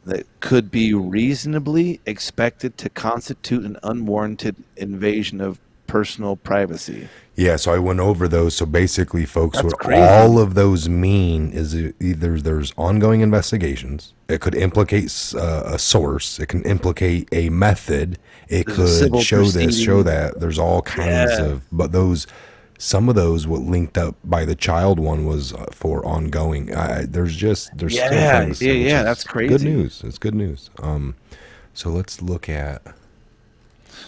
Speaker 3: that could be reasonably expected to constitute an unwarranted invasion of personal privacy.
Speaker 2: Yeah, so I went over those. So basically, folks,
Speaker 3: That's
Speaker 2: what
Speaker 3: crazy.
Speaker 2: all of those mean is either there's ongoing investigations. It could implicate a source. It can implicate a method. It could show this, show that. There's all kinds of, but some of those what linked up by the child one was for ongoing. There's still things.
Speaker 3: Yeah, that's crazy.
Speaker 2: Good news. It's good news. So let's look at.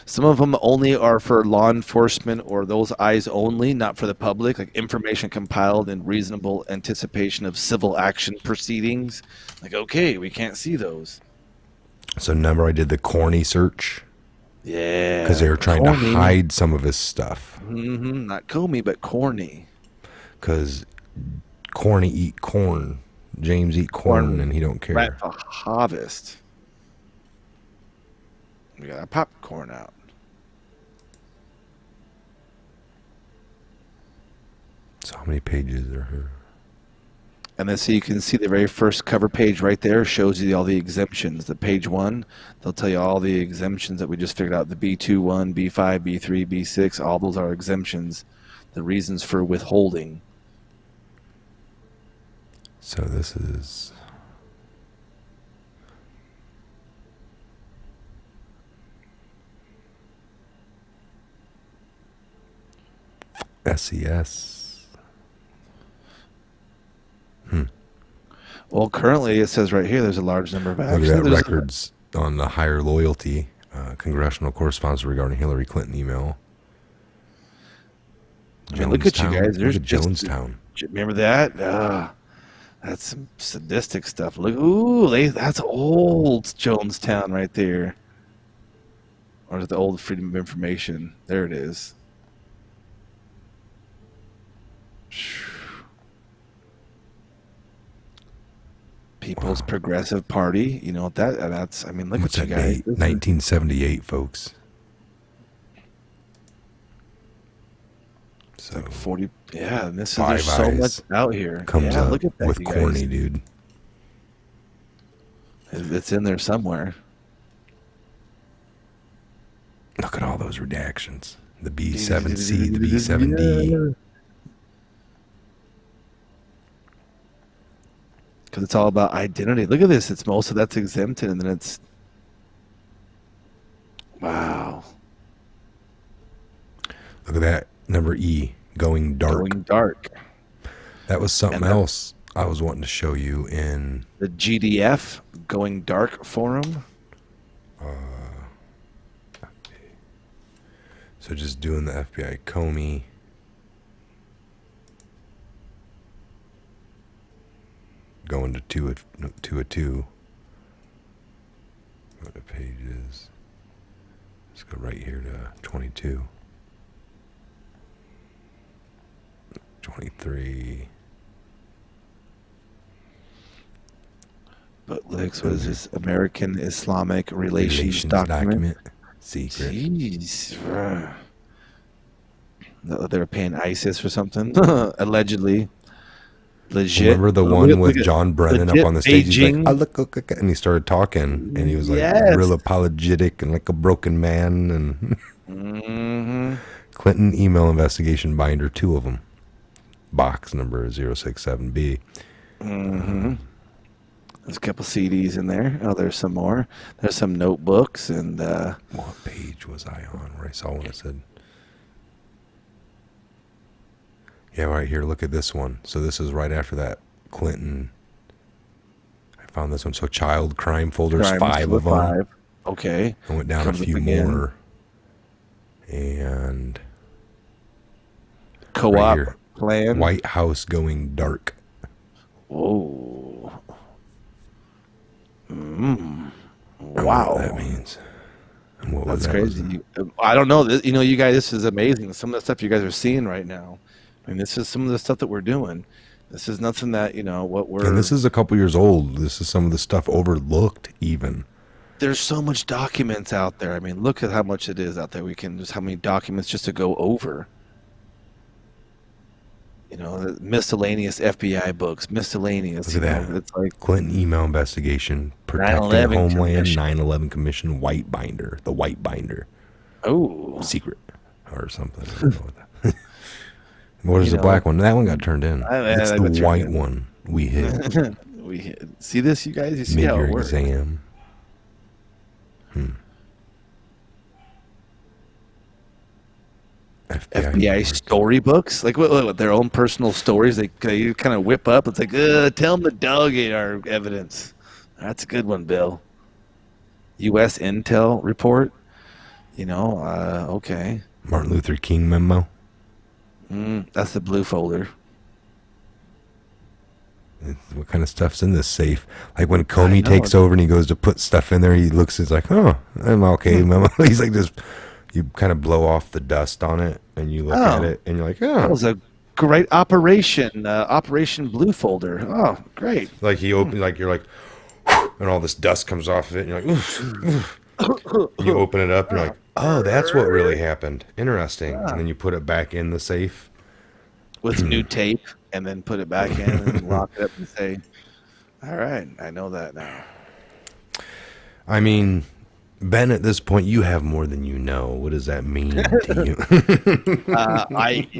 Speaker 3: Some of them only are for law enforcement or those eyes only, not for the public, like information compiled in reasonable anticipation of civil action proceedings. Like, okay, we can't see those.
Speaker 2: So remember I did the corny search?
Speaker 3: Yeah.
Speaker 2: Because they were trying to hide some of his stuff.
Speaker 3: Mm-hmm. Not Comey, but corny.
Speaker 2: Because corny eat corn. James eat corn and he don't care.
Speaker 3: Right for harvest. We got our popcorn out.
Speaker 2: So how many pages are here?
Speaker 3: And then so you can see the very first cover page right there shows you all the exemptions. The page 1, they'll tell you all the exemptions that we just figured out. The B21, B5, B3, B6, all those are exemptions. The reasons for withholding.
Speaker 2: So this is... SES.
Speaker 3: Well, currently it says right here there's a large number of actions.
Speaker 2: Look at that, records on the higher loyalty, congressional correspondence regarding Hillary Clinton email.
Speaker 3: I mean, look at you guys. There's
Speaker 2: Jonestown.
Speaker 3: Remember that? That's some sadistic stuff. Look, that's old Jonestown right there. Or is it the old Freedom of Information? There it is. People's Progressive Party. You know what that's? I mean, look
Speaker 2: What's
Speaker 3: at you
Speaker 2: that
Speaker 3: guys.
Speaker 2: date? 1978, folks.
Speaker 3: It's like 40. Yeah, and this is
Speaker 2: Five
Speaker 3: there's so
Speaker 2: Eyes
Speaker 3: much out here.
Speaker 2: Comes up
Speaker 3: look at that,
Speaker 2: with
Speaker 3: you
Speaker 2: corny,
Speaker 3: guys.
Speaker 2: dude.
Speaker 3: It's in there somewhere.
Speaker 2: Look at all those redactions. The B7C, the B7D.
Speaker 3: Because it's all about identity. Look at this. It's most of that's exempted, and then it's
Speaker 2: at that. Number E, Going Dark.
Speaker 3: Going Dark.
Speaker 2: That was something
Speaker 3: And that-
Speaker 2: else I was wanting to show you in
Speaker 3: The GDF, Going Dark forum.
Speaker 2: So just doing the FBI Comey. Going to 2 a 2. What the page is. Let's go right here to 22. 23.
Speaker 3: Bootlegs, what is this? American Islamic Relations document.
Speaker 2: Secret.
Speaker 3: Jeez. They're paying ISIS or something, allegedly. Legit.
Speaker 2: Remember the one with
Speaker 3: Look at-
Speaker 2: John Brennan up
Speaker 3: legit
Speaker 2: on the stage? He's like,
Speaker 3: Beijing.
Speaker 2: "Oh, look," and he started talking, and he was like
Speaker 3: Yes.
Speaker 2: real apologetic and like a broken man. And
Speaker 3: Mm-hmm.
Speaker 2: Clinton email investigation binder, 2 of them. Box number 067B.
Speaker 3: Mm-hmm. There's a couple CDs in there. Oh, there's some more. There's some notebooks and
Speaker 2: What page was I on where I saw when it said? Yeah, right here. Look at this one. So this is right after that Clinton. I found this one. So child crime folders,
Speaker 3: crimes
Speaker 2: 5
Speaker 3: for
Speaker 2: of them.
Speaker 3: 5. Okay.
Speaker 2: I went down
Speaker 3: Comes
Speaker 2: a
Speaker 3: up
Speaker 2: few
Speaker 3: again.
Speaker 2: more. And
Speaker 3: Co-op
Speaker 2: right here,
Speaker 3: plan.
Speaker 2: White House Going Dark.
Speaker 3: Whoa.
Speaker 2: I don't know
Speaker 3: Wow.
Speaker 2: what that means. And what was
Speaker 3: That's
Speaker 2: that?
Speaker 3: crazy. I don't know. You guys, this is amazing. Some of the stuff you guys are seeing right now. I mean, this is some of the stuff that we're doing. This is nothing that, what we're...
Speaker 2: And this is a couple years old. This is some of the stuff overlooked even.
Speaker 3: There's so much documents out there. I mean, look at how much it is out there. Just how many documents just to go over. Miscellaneous FBI books, miscellaneous.
Speaker 2: Look at that.
Speaker 3: It's like
Speaker 2: Clinton email investigation, protecting
Speaker 3: 9/11
Speaker 2: Homeland,
Speaker 3: Commission.
Speaker 2: 9/11 Commission, white binder, the white binder,
Speaker 3: oh,
Speaker 2: secret or something. I don't know what that. What is the black one? That one got turned in. It's
Speaker 3: I
Speaker 2: the
Speaker 3: got turned
Speaker 2: white
Speaker 3: in.
Speaker 2: one we hit
Speaker 3: see this, you guys. You see how
Speaker 2: mid-year
Speaker 3: it works.
Speaker 2: exam.
Speaker 3: FBI storybooks, like what, their own personal stories. They kind of whip up. It's like, tell them the dog ate our evidence. That's a good one, Bill. U.S. Intel report. Okay.
Speaker 2: Martin Luther King memo.
Speaker 3: That's the blue folder.
Speaker 2: What kind of stuff's in this safe? Like when Comey
Speaker 3: know.
Speaker 2: takes over and he goes to put stuff in there, he looks, he's like, "Oh, I'm okay." Memo. He's like, just you kind of blow off the dust on it, and you look at it, and you're like, "Oh."
Speaker 3: That was a great operation. Operation Blue folder. Oh, great.
Speaker 2: Like he opens, like you're like, and all this dust comes off of it, and you're like, "Oof, oof." You open it up, and you're like, "Oh, that's what really happened. Interesting." And then you put it back in the safe.
Speaker 3: With new tape, and then put it back in and lock it up and say, "All right, I know that now."
Speaker 2: I mean, Ben, at this point, you have more than you know. What does that mean to you?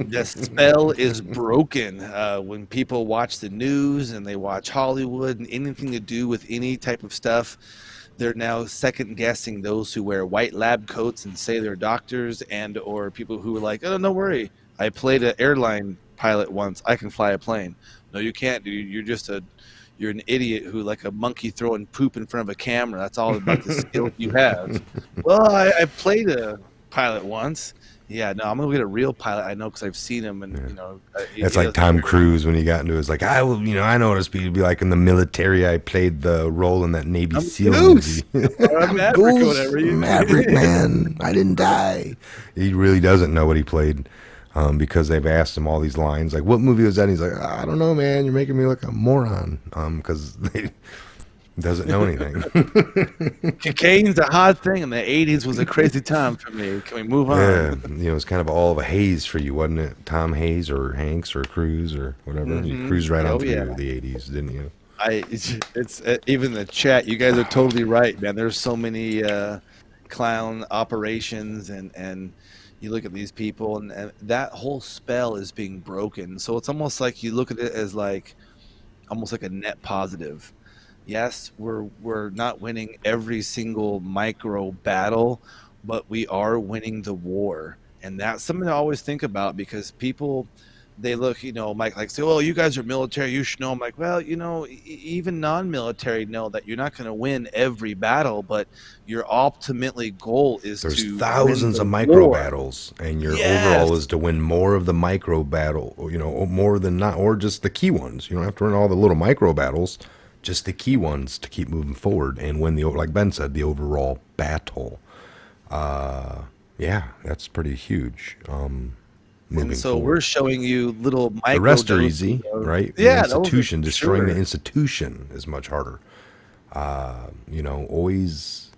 Speaker 3: The spell is broken. When people watch the news and they watch Hollywood and anything to do with any type of stuff, they're now second guessing those who wear white lab coats and say they're doctors, and or people who are like, "Oh, don't worry, I played an airline pilot once. I can fly a plane." No, you can't, dude. You're an idiot who, like a monkey throwing poop in front of a camera. That's all about the skills you have. Well, I played a pilot once. Yeah, no, I'm gonna get a real pilot. I know because I've seen him, and
Speaker 2: It's like Tom Cruise when he got into it. It's like, I will, I know what it's be like in the military. I played the role in that Navy SEAL
Speaker 3: Goose.
Speaker 2: movie.
Speaker 3: Or a Maverick or whatever.
Speaker 2: Maverick, man. I didn't die. He really doesn't know what he played. Because they've asked him all these lines, like, "What movie was that?" And he's like, "I don't know, man. You're making me look a moron." Because he doesn't know anything.
Speaker 3: Cocaine's a hot thing, and the '80s was a crazy time for me. Can we move on?
Speaker 2: Yeah, it's kind of all of a haze for you, wasn't it? Tom Hayes or Hanks or Cruise or whatever. You cruised right on through the '80s, didn't you?
Speaker 3: It's even the chat. You guys are totally right, man. There's so many clown operations, and you look at these people, and that whole spell is being broken. So it's almost like you look at it as like almost like a net positive. Yes, we're not winning every single micro battle, but we are winning the war. And that's something to always think about, because people, they look, Mike, like, say, oh, you guys are military, you should know. I'm like, well, even non-military know that you're not going to win every battle, but your ultimately goal is
Speaker 2: There's
Speaker 3: to win
Speaker 2: thousands
Speaker 3: the
Speaker 2: of micro
Speaker 3: war.
Speaker 2: battles, and your overall
Speaker 3: Yes.
Speaker 2: is to win more of the micro battle, more than not, or just the key ones. You don't have to win all the little micro battles, just the key ones to keep moving forward and win like Ben said, the overall battle. Yeah, that's pretty huge. Moving
Speaker 3: And so
Speaker 2: forward.
Speaker 3: we're showing you little micro
Speaker 2: The rest are
Speaker 3: doses
Speaker 2: easy,
Speaker 3: of-
Speaker 2: right? The
Speaker 3: Yeah, those are
Speaker 2: institution,
Speaker 3: for
Speaker 2: destroying the
Speaker 3: sure.
Speaker 2: institution is much harder. Always,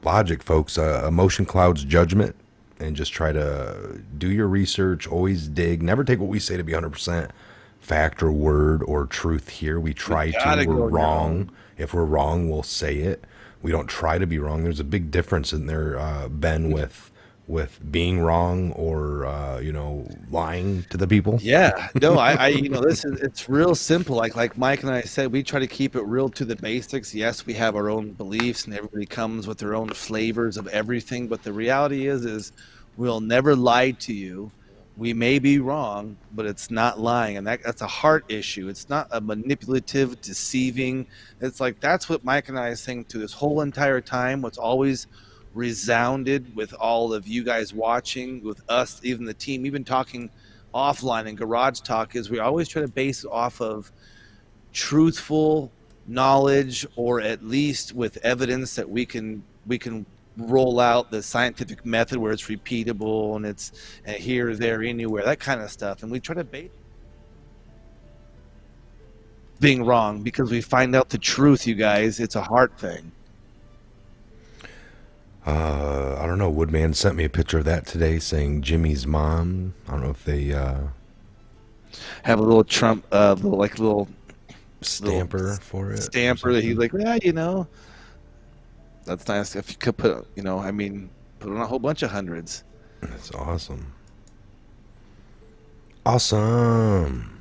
Speaker 2: logic, folks. Emotion clouds judgment, and just try to do your research. Always dig. Never take what we say to be 100% fact or word or truth here. We try to.
Speaker 3: Gotta
Speaker 2: We're
Speaker 3: go
Speaker 2: wrong.
Speaker 3: down.
Speaker 2: If we're wrong, we'll say it. We don't try to be wrong. There's a big difference in there, Ben, with being wrong or lying to the people.
Speaker 3: Yeah, no, this is, it's real simple. Like Mike and I said, we try to keep it real to the basics. Yes, we have our own beliefs, and everybody comes with their own flavors of everything. But the reality is we'll never lie to you. We may be wrong, but it's not lying, and that's a heart issue. It's not a manipulative, deceiving. It's like that's what Mike and I are saying to this whole entire time. What's always resounded with all of you guys watching, with us, even the team, even talking offline and garage talk, is we always try to base it off of truthful knowledge, or at least with evidence that we can roll out the scientific method where it's repeatable and it's here, there, anywhere, that kind of stuff. And we try to base being wrong, because we find out the truth, you guys. It's a heart thing.
Speaker 2: I don't know. Woodman sent me a picture of that today, saying Jimmy's mom. I don't know if they
Speaker 3: Have a little Trump, little
Speaker 2: stamper for it. or
Speaker 3: stamper that he's
Speaker 2: something.
Speaker 3: like, yeah, that's nice. If you could put, put on a whole bunch of hundreds.
Speaker 2: That's awesome. Awesome.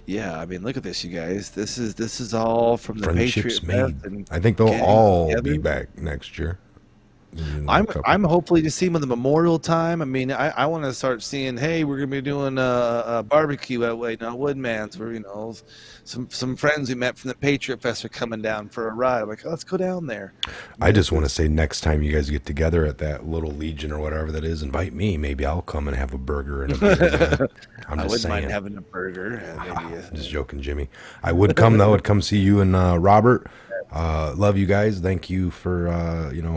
Speaker 3: Yeah, I mean, look at this, you guys. This is all from the
Speaker 2: Friendships
Speaker 3: Patriot
Speaker 2: made.
Speaker 3: Fest and
Speaker 2: I think they'll
Speaker 3: getting
Speaker 2: all
Speaker 3: together.
Speaker 2: be back next year.
Speaker 3: I'm hopefully to see him in the Memorial time. I mean, I want to start seeing. Hey, we're gonna be doing a barbecue at Woodman's. Where some friends we met from the Patriot Fest are coming down for a ride. I'm like, let's go down there.
Speaker 2: I just want to say, next time you guys get together at that little Legion or whatever that is, invite me. Maybe I'll come and have a burger and a beer. I'm
Speaker 3: I
Speaker 2: just
Speaker 3: wouldn't
Speaker 2: saying.
Speaker 3: mind having a burger.
Speaker 2: Just joking, Jimmy. I would come though. I'd come see you and Robert. Love you guys. Thank you for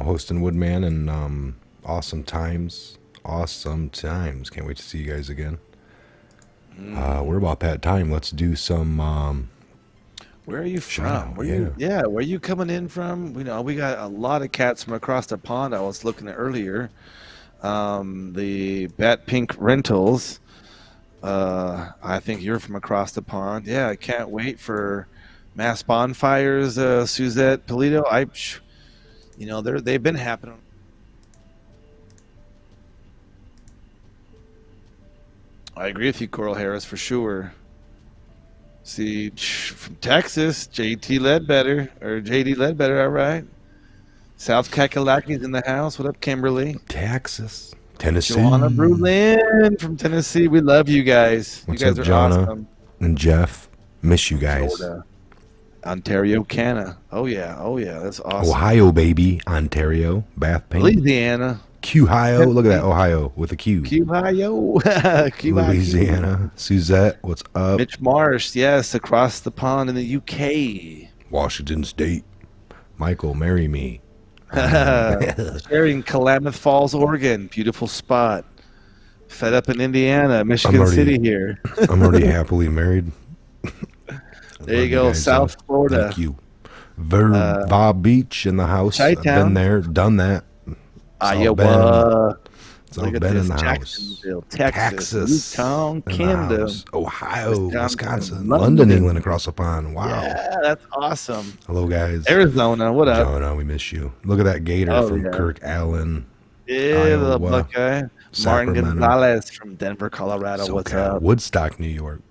Speaker 2: hosting Woodman, and awesome times. Awesome times. Can't wait to see you guys again. We're about that time. Let's do some.
Speaker 3: Where are you
Speaker 2: Shout
Speaker 3: from?
Speaker 2: out,
Speaker 3: Where are you coming in from? We got a lot of cats from across the pond. I was looking at earlier. The Bat Pink Rentals. I think you're from across the pond. Yeah, I can't wait for Mass Bonfires. Suzette Polito. They've been happening. I agree with you, Coral Harris, for sure. See, from Texas, JD Ledbetter, all right. South Kakalaki's in the house. What up, Kimberly?
Speaker 2: Texas, Tennessee.
Speaker 3: Joanna Brulin from Tennessee. We love you guys.
Speaker 2: What's
Speaker 3: you guys
Speaker 2: up,
Speaker 3: are
Speaker 2: Jonna
Speaker 3: awesome.
Speaker 2: and Jeff? Miss you guys.
Speaker 3: Florida. Ontario, Canada. Oh yeah, that's awesome.
Speaker 2: Ohio, baby. Ontario. Bath Paint.
Speaker 3: Louisiana.
Speaker 2: Ohio. Look at that. Ohio with a Q.
Speaker 3: Ohio.
Speaker 2: Louisiana. Suzette, what's up?
Speaker 3: Mitch Marsh, yes, across the pond in the UK.
Speaker 2: Washington State. Michael, marry me.
Speaker 3: Sharing Klamath Falls, Oregon. Beautiful spot. Fed up in Indiana, Michigan City here.
Speaker 2: I'm already happily married.
Speaker 3: There you go, South Florida.
Speaker 2: Thank you. Bob Beach in the house. I've
Speaker 3: Chi-town.
Speaker 2: been there, done that.
Speaker 3: Iowa.
Speaker 2: It's all
Speaker 3: Look at
Speaker 2: been
Speaker 3: this.
Speaker 2: in the house.
Speaker 3: Jacksonville, Texas. Newtown,
Speaker 2: in the
Speaker 3: Canada.
Speaker 2: house. Ohio, Wisconsin,
Speaker 3: London.
Speaker 2: London, England, across the pond. Wow.
Speaker 3: Yeah, that's awesome.
Speaker 2: Hello, guys.
Speaker 3: Arizona, what up?
Speaker 2: Jonah, we miss you. Look at that gator
Speaker 3: Oh,
Speaker 2: from
Speaker 3: yeah.
Speaker 2: Kirk Allen.
Speaker 3: Yeah,
Speaker 2: Iowa,
Speaker 3: the Buckeye. Martin
Speaker 2: Sacramento.
Speaker 3: Gonzalez from Denver, Colorado. What's
Speaker 2: SoCal.
Speaker 3: up?
Speaker 2: Woodstock, New York.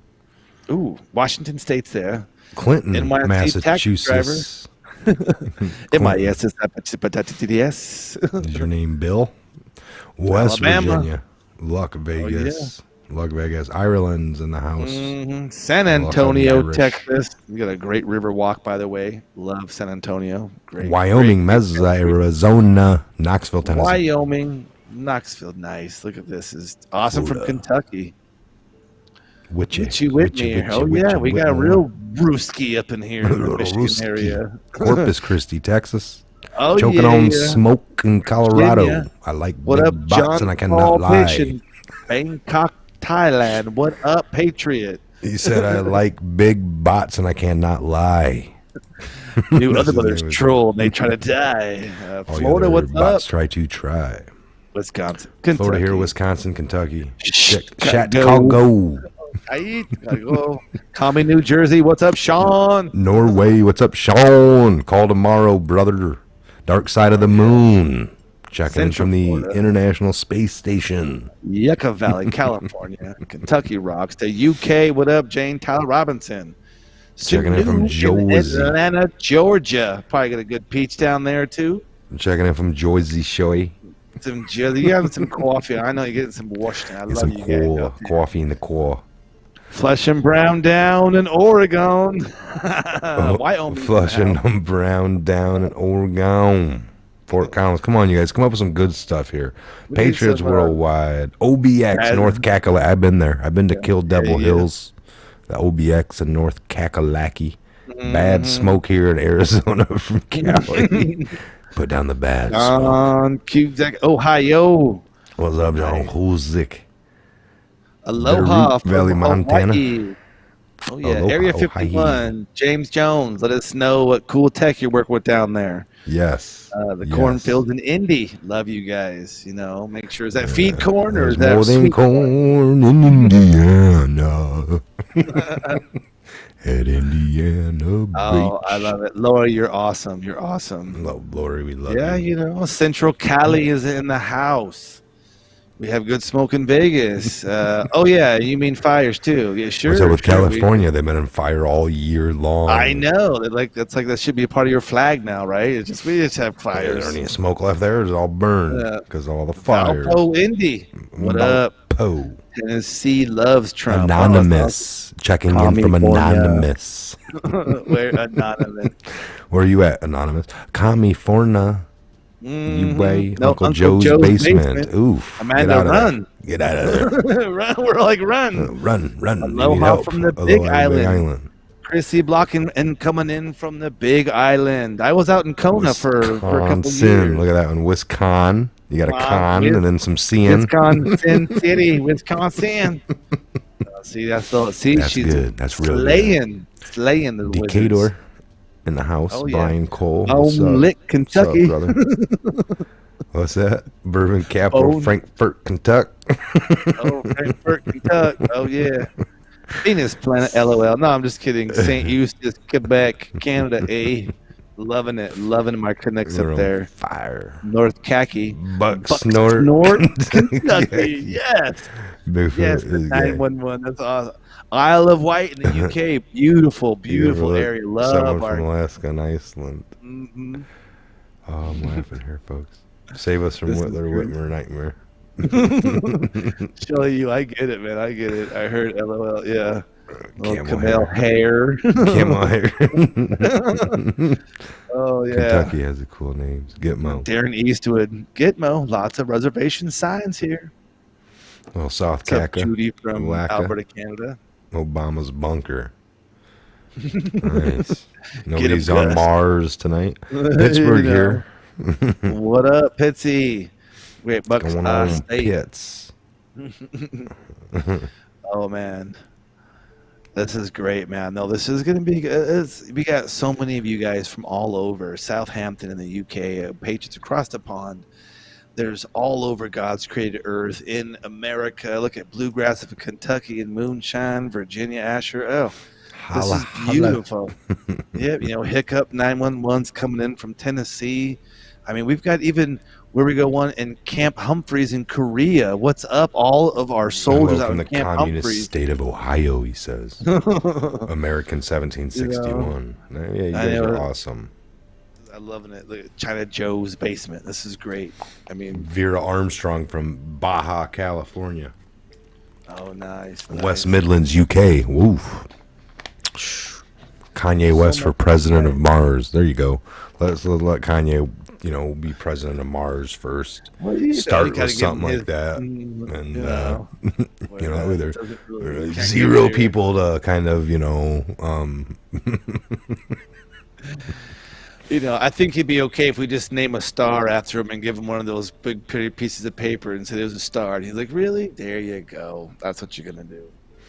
Speaker 3: Ooh, Washington State's there.
Speaker 2: Clinton,
Speaker 3: NYC taxi
Speaker 2: Massachusetts.
Speaker 3: MIS is TTS.
Speaker 2: Is your name Bill? West
Speaker 3: Alabama.
Speaker 2: Virginia, Luck Vegas, Luck Vegas, Ireland's in the house.
Speaker 3: San
Speaker 2: Luck of the
Speaker 3: Antonio,
Speaker 2: Irish.
Speaker 3: Texas. We got a great river walk, by the way. Love San Antonio. Great.
Speaker 2: Wyoming,
Speaker 3: great
Speaker 2: Mesa, Arizona, Knoxville, Tennessee.
Speaker 3: Wyoming, Knoxville. Nice. Look at this. Is awesome from
Speaker 2: Florida.
Speaker 3: Kentucky.
Speaker 2: Witchy,
Speaker 3: Whitney. Oh yeah, we got a real brewski up in here in the
Speaker 2: Little
Speaker 3: Michigan
Speaker 2: Ruski.
Speaker 3: area.
Speaker 2: Corpus Christi, Texas.
Speaker 3: Oh
Speaker 2: Choking
Speaker 3: yeah.
Speaker 2: on smoke in Colorado.
Speaker 3: Virginia.
Speaker 2: I like
Speaker 3: What
Speaker 2: big
Speaker 3: up,
Speaker 2: bots
Speaker 3: John
Speaker 2: and I cannot
Speaker 3: Paul
Speaker 2: lie.
Speaker 3: Pitch in Bangkok, Thailand. What up, Patriot?
Speaker 2: He said, I like big bots and I cannot lie.
Speaker 3: New
Speaker 2: That's
Speaker 3: other
Speaker 2: his
Speaker 3: brothers
Speaker 2: name.
Speaker 3: troll and they try to die.
Speaker 2: All the
Speaker 3: Florida,
Speaker 2: other
Speaker 3: what's
Speaker 2: bots
Speaker 3: up?
Speaker 2: try to try.
Speaker 3: Wisconsin,
Speaker 2: Florida
Speaker 3: Kentucky.
Speaker 2: here, Wisconsin, Kentucky.
Speaker 3: Chicago.
Speaker 2: Chicago.
Speaker 3: Commie, New Jersey. What's up, Sean?
Speaker 2: Norway, what's up, Sean? Call tomorrow, brother. Dark side of the moon. Checking in
Speaker 3: Central
Speaker 2: from the
Speaker 3: Florida.
Speaker 2: International Space Station.
Speaker 3: Yucca Valley, California. Kentucky rocks. The UK. What up, Jane Tyler Robinson?
Speaker 2: Checking in from
Speaker 3: Sue
Speaker 2: Jersey.
Speaker 3: Atlanta, Georgia. Probably got a good peach down there too.
Speaker 2: Checking in from Jersey Shoy.
Speaker 3: Some jelly. You having some coffee? I know you're getting some Washington. I
Speaker 2: Get
Speaker 3: love
Speaker 2: some
Speaker 3: you guys.
Speaker 2: core,
Speaker 3: up there.
Speaker 2: coffee in the core.
Speaker 3: Flush and Brown down in Oregon. Wyoming.
Speaker 2: Flushing them brown down in Oregon. Fort Collins. Come on, you guys. Come up with some good stuff here.
Speaker 3: We need
Speaker 2: Patriots
Speaker 3: some,
Speaker 2: Worldwide. OBX,
Speaker 3: Madden.
Speaker 2: North Kakalaki. I've been there. I've been to Kill Devil
Speaker 3: yeah.
Speaker 2: Hills. The OBX in North Kakalaki.
Speaker 3: Mm-hmm.
Speaker 2: Bad smoke here in Arizona from Cali. Put down the bad smoke.
Speaker 3: On Cusack, Ohio.
Speaker 2: What's up, John? Huzik.
Speaker 3: Aloha
Speaker 2: Bitterroot Valley,
Speaker 3: from
Speaker 2: Montana.
Speaker 3: Hawaii. Oh yeah,
Speaker 2: Aloha,
Speaker 3: Area
Speaker 2: Ohio.
Speaker 3: 51. James Jones, let us know what cool tech you're working with down there.
Speaker 2: Yes.
Speaker 3: The
Speaker 2: Yes.
Speaker 3: cornfields in Indy. Love you guys. You know, make sure is that feed corn or is
Speaker 2: There's
Speaker 3: that
Speaker 2: more than
Speaker 3: sweet
Speaker 2: corn in Indiana. At Indiana Beach.
Speaker 3: Oh, I love it. Laura, you're awesome. You're awesome.
Speaker 2: Love, Lori, we love
Speaker 3: Yeah,
Speaker 2: you.
Speaker 3: you know, Central Cali is in the house. We have good smoke in Vegas. Oh yeah, you mean fires too? Yeah, sure.
Speaker 2: What's up with
Speaker 3: sure.
Speaker 2: California? They've been on fire all year long.
Speaker 3: I know. That's like that should be a part of your flag now, right? It's just we just have
Speaker 2: There's
Speaker 3: fires.
Speaker 2: not any smoke left there. It's all burned
Speaker 3: Yeah.
Speaker 2: because of all the fire.
Speaker 3: Valpo, Indy. What up?
Speaker 2: Poe.
Speaker 3: Tennessee loves Trump.
Speaker 2: Anonymous. Checking in from
Speaker 3: California.
Speaker 2: Anonymous.
Speaker 3: We're anonymous.
Speaker 2: Where are you at, Anonymous? California. You way.
Speaker 3: No,
Speaker 2: Uncle Joe's basement. Oof.
Speaker 3: Amanda,
Speaker 2: Get out of
Speaker 3: run.
Speaker 2: there. Get out of there.
Speaker 3: Run. We're like run.
Speaker 2: Run. We
Speaker 3: Aloha
Speaker 2: need help.
Speaker 3: from the
Speaker 2: Aloha
Speaker 3: Big
Speaker 2: from
Speaker 3: Island. Chrissy blocking and coming in from the Big Island. I was out in Kona for a couple
Speaker 2: Wisconsin.
Speaker 3: years.
Speaker 2: Look at that one. Wisconsin. You got a
Speaker 3: Wow,
Speaker 2: con
Speaker 3: Wis-
Speaker 2: and then some seeing.
Speaker 3: Wisconsin City, Wisconsin. See, that's the
Speaker 2: That's
Speaker 3: she's
Speaker 2: good. That's real good.
Speaker 3: slaying the Wizards.
Speaker 2: Decatur in the house.
Speaker 3: Oh, yeah.
Speaker 2: Brian Cole.
Speaker 3: Oh,
Speaker 2: What's up?
Speaker 3: Lick, Kentucky.
Speaker 2: What's up, brother? What's that? Bourbon capital,
Speaker 3: Oh.
Speaker 2: Frankfurt, Kentucky.
Speaker 3: Oh, Frankfurt, Kentucky. Oh, yeah. Venus Planet, LOL. No, I'm just kidding. St. Eustace, Quebec, Canada, A. Loving it. Loving my connects
Speaker 2: We're
Speaker 3: up
Speaker 2: on
Speaker 3: there.
Speaker 2: Fire.
Speaker 3: North Khaki.
Speaker 2: Bucks North.
Speaker 3: North Kentucky. Yes.
Speaker 2: Bigfoot
Speaker 3: Yes, the
Speaker 2: is gay.
Speaker 3: 911. That's awesome. Isle of Wight in the UK. Beautiful, beautiful area. Love
Speaker 2: Someone
Speaker 3: our.
Speaker 2: from Alaska and Iceland.
Speaker 3: Mhm.
Speaker 2: Oh, I'm laughing here, folks. Save us from
Speaker 3: This is
Speaker 2: Whitler
Speaker 3: great.
Speaker 2: Whitmer nightmare.
Speaker 3: Show you, I get it, man. I get it. I heard LOL. Yeah. Little
Speaker 2: Camel
Speaker 3: Camel hair.
Speaker 2: Camel hair.
Speaker 3: Oh yeah.
Speaker 2: Kentucky has a cool names. Gitmo.
Speaker 3: Darren Eastwood. Gitmo. Lots of reservation signs here.
Speaker 2: Well, South
Speaker 3: What's up,
Speaker 2: Caca.
Speaker 3: Judy from
Speaker 2: Wacka.
Speaker 3: Alberta, Canada.
Speaker 2: Obama's bunker. Nice. Nobody's
Speaker 3: him,
Speaker 2: on
Speaker 3: Gus.
Speaker 2: Mars tonight. Pittsburgh
Speaker 3: You know.
Speaker 2: here.
Speaker 3: What up, Pitsy? Great Bucks
Speaker 2: Going on
Speaker 3: State.
Speaker 2: Pitts.
Speaker 3: Oh man, this is great, man. No, this is gonna be. We got so many of you guys from all over Southampton in the UK, Patriots across the pond. There's all over God's created earth in America. Look at bluegrass of Kentucky and moonshine, Virginia, Asher. Oh, this is beautiful. Yeah, you know, Hiccup 911's coming in from Tennessee. I mean, we've got even where we go one in Camp Humphreys in Korea. What's up? All of our soldiers out
Speaker 2: from
Speaker 3: in
Speaker 2: the
Speaker 3: Camp
Speaker 2: communist
Speaker 3: Humphreys.
Speaker 2: state of Ohio, he says. American 1761. Yeah, you
Speaker 3: I
Speaker 2: guys
Speaker 3: know.
Speaker 2: are awesome.
Speaker 3: I'm loving it. Look at China Joe's basement. This is great. I mean,
Speaker 2: Vera Armstrong from Baja, California.
Speaker 3: oh, nice.
Speaker 2: West Midlands, UK. Woof. Kanye West for president of Mars. There you go. Let Kanye, be president of Mars first.
Speaker 3: Well, you
Speaker 2: Start
Speaker 3: gotta
Speaker 2: with
Speaker 3: give
Speaker 2: something
Speaker 3: him
Speaker 2: like
Speaker 3: his-
Speaker 2: that,
Speaker 3: mm,
Speaker 2: and
Speaker 3: Well, doesn't really-
Speaker 2: there's
Speaker 3: can't
Speaker 2: zero
Speaker 3: get there.
Speaker 2: people to kind of,
Speaker 3: I think he'd be okay if we just name a star after him and give him one of those big pretty pieces of paper and say there's a star. And he's like, really? There you go. That's what you're gonna do.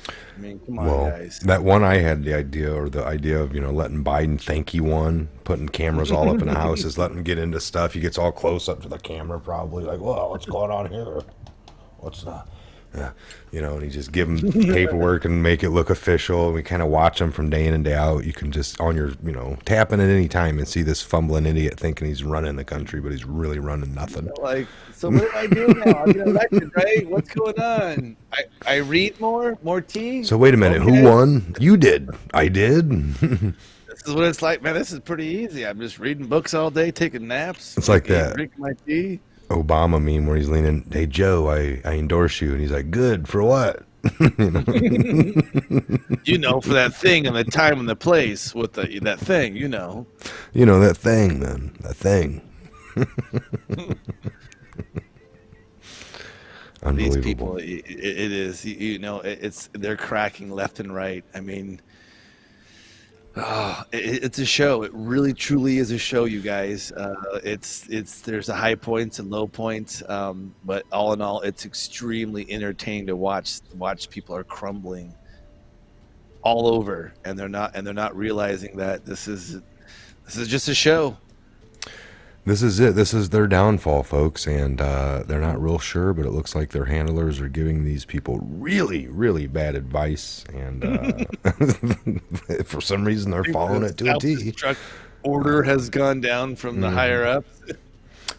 Speaker 3: I mean, come on, guys.
Speaker 2: that one I had the idea of, letting Biden think he won, putting cameras all up in the houses, letting him get into stuff. He gets all close up to the camera, probably like, "Whoa, what's going on here? What's that?" Yeah, and he just give him paperwork and make it look official. We kind of watch him from day in and day out. You can just on your, tap in at any time and see this fumbling idiot thinking he's running the country, but he's really running nothing.
Speaker 3: Like, so what am I doing now? I'm getting elected, right? What's going on? I read more tea.
Speaker 2: So wait a minute,
Speaker 3: Okay.
Speaker 2: who won? You did. I did.
Speaker 3: This is what it's like, man. This is pretty easy. I'm just reading books all day, taking naps.
Speaker 2: It's like that.
Speaker 3: Drinking my tea.
Speaker 2: Obama meme where he's leaning, "Hey Joe, I endorse you," and he's like, "Good for what?"
Speaker 3: For that thing and the time and the place with that thing,
Speaker 2: That thing, man, that thing. Unbelievable.
Speaker 3: These people, it is, they're cracking left and right. I mean, it's a show. It really, truly is a show, you guys. There's a high points and low points, but all in all, it's extremely entertaining to watch. People are crumbling all over, and they're not realizing that this is just a show.
Speaker 2: This is it. This is their downfall, folks, and they're not real sure, but it looks like their handlers are giving these people really, really bad advice, and for some reason they're following it to a T.
Speaker 3: Order has gone down from the higher ups.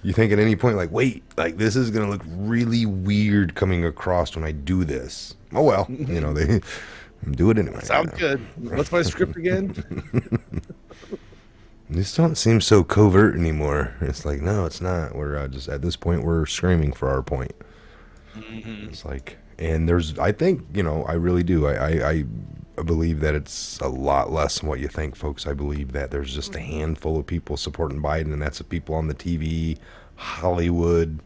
Speaker 2: You think at any point, like, wait, like this is gonna look really weird coming across when I do this. Oh well, they do it anyway.
Speaker 3: Sounds good. What's my script again?
Speaker 2: These don't seem so covert anymore. It's like, no, it's not. We're just at this point, we're screaming for our point. Mm-hmm. It's like, and I think, I really do. I believe that it's a lot less than what you think, folks. I believe that there's just a handful of people supporting Biden, and that's the people on the TV, Hollywood,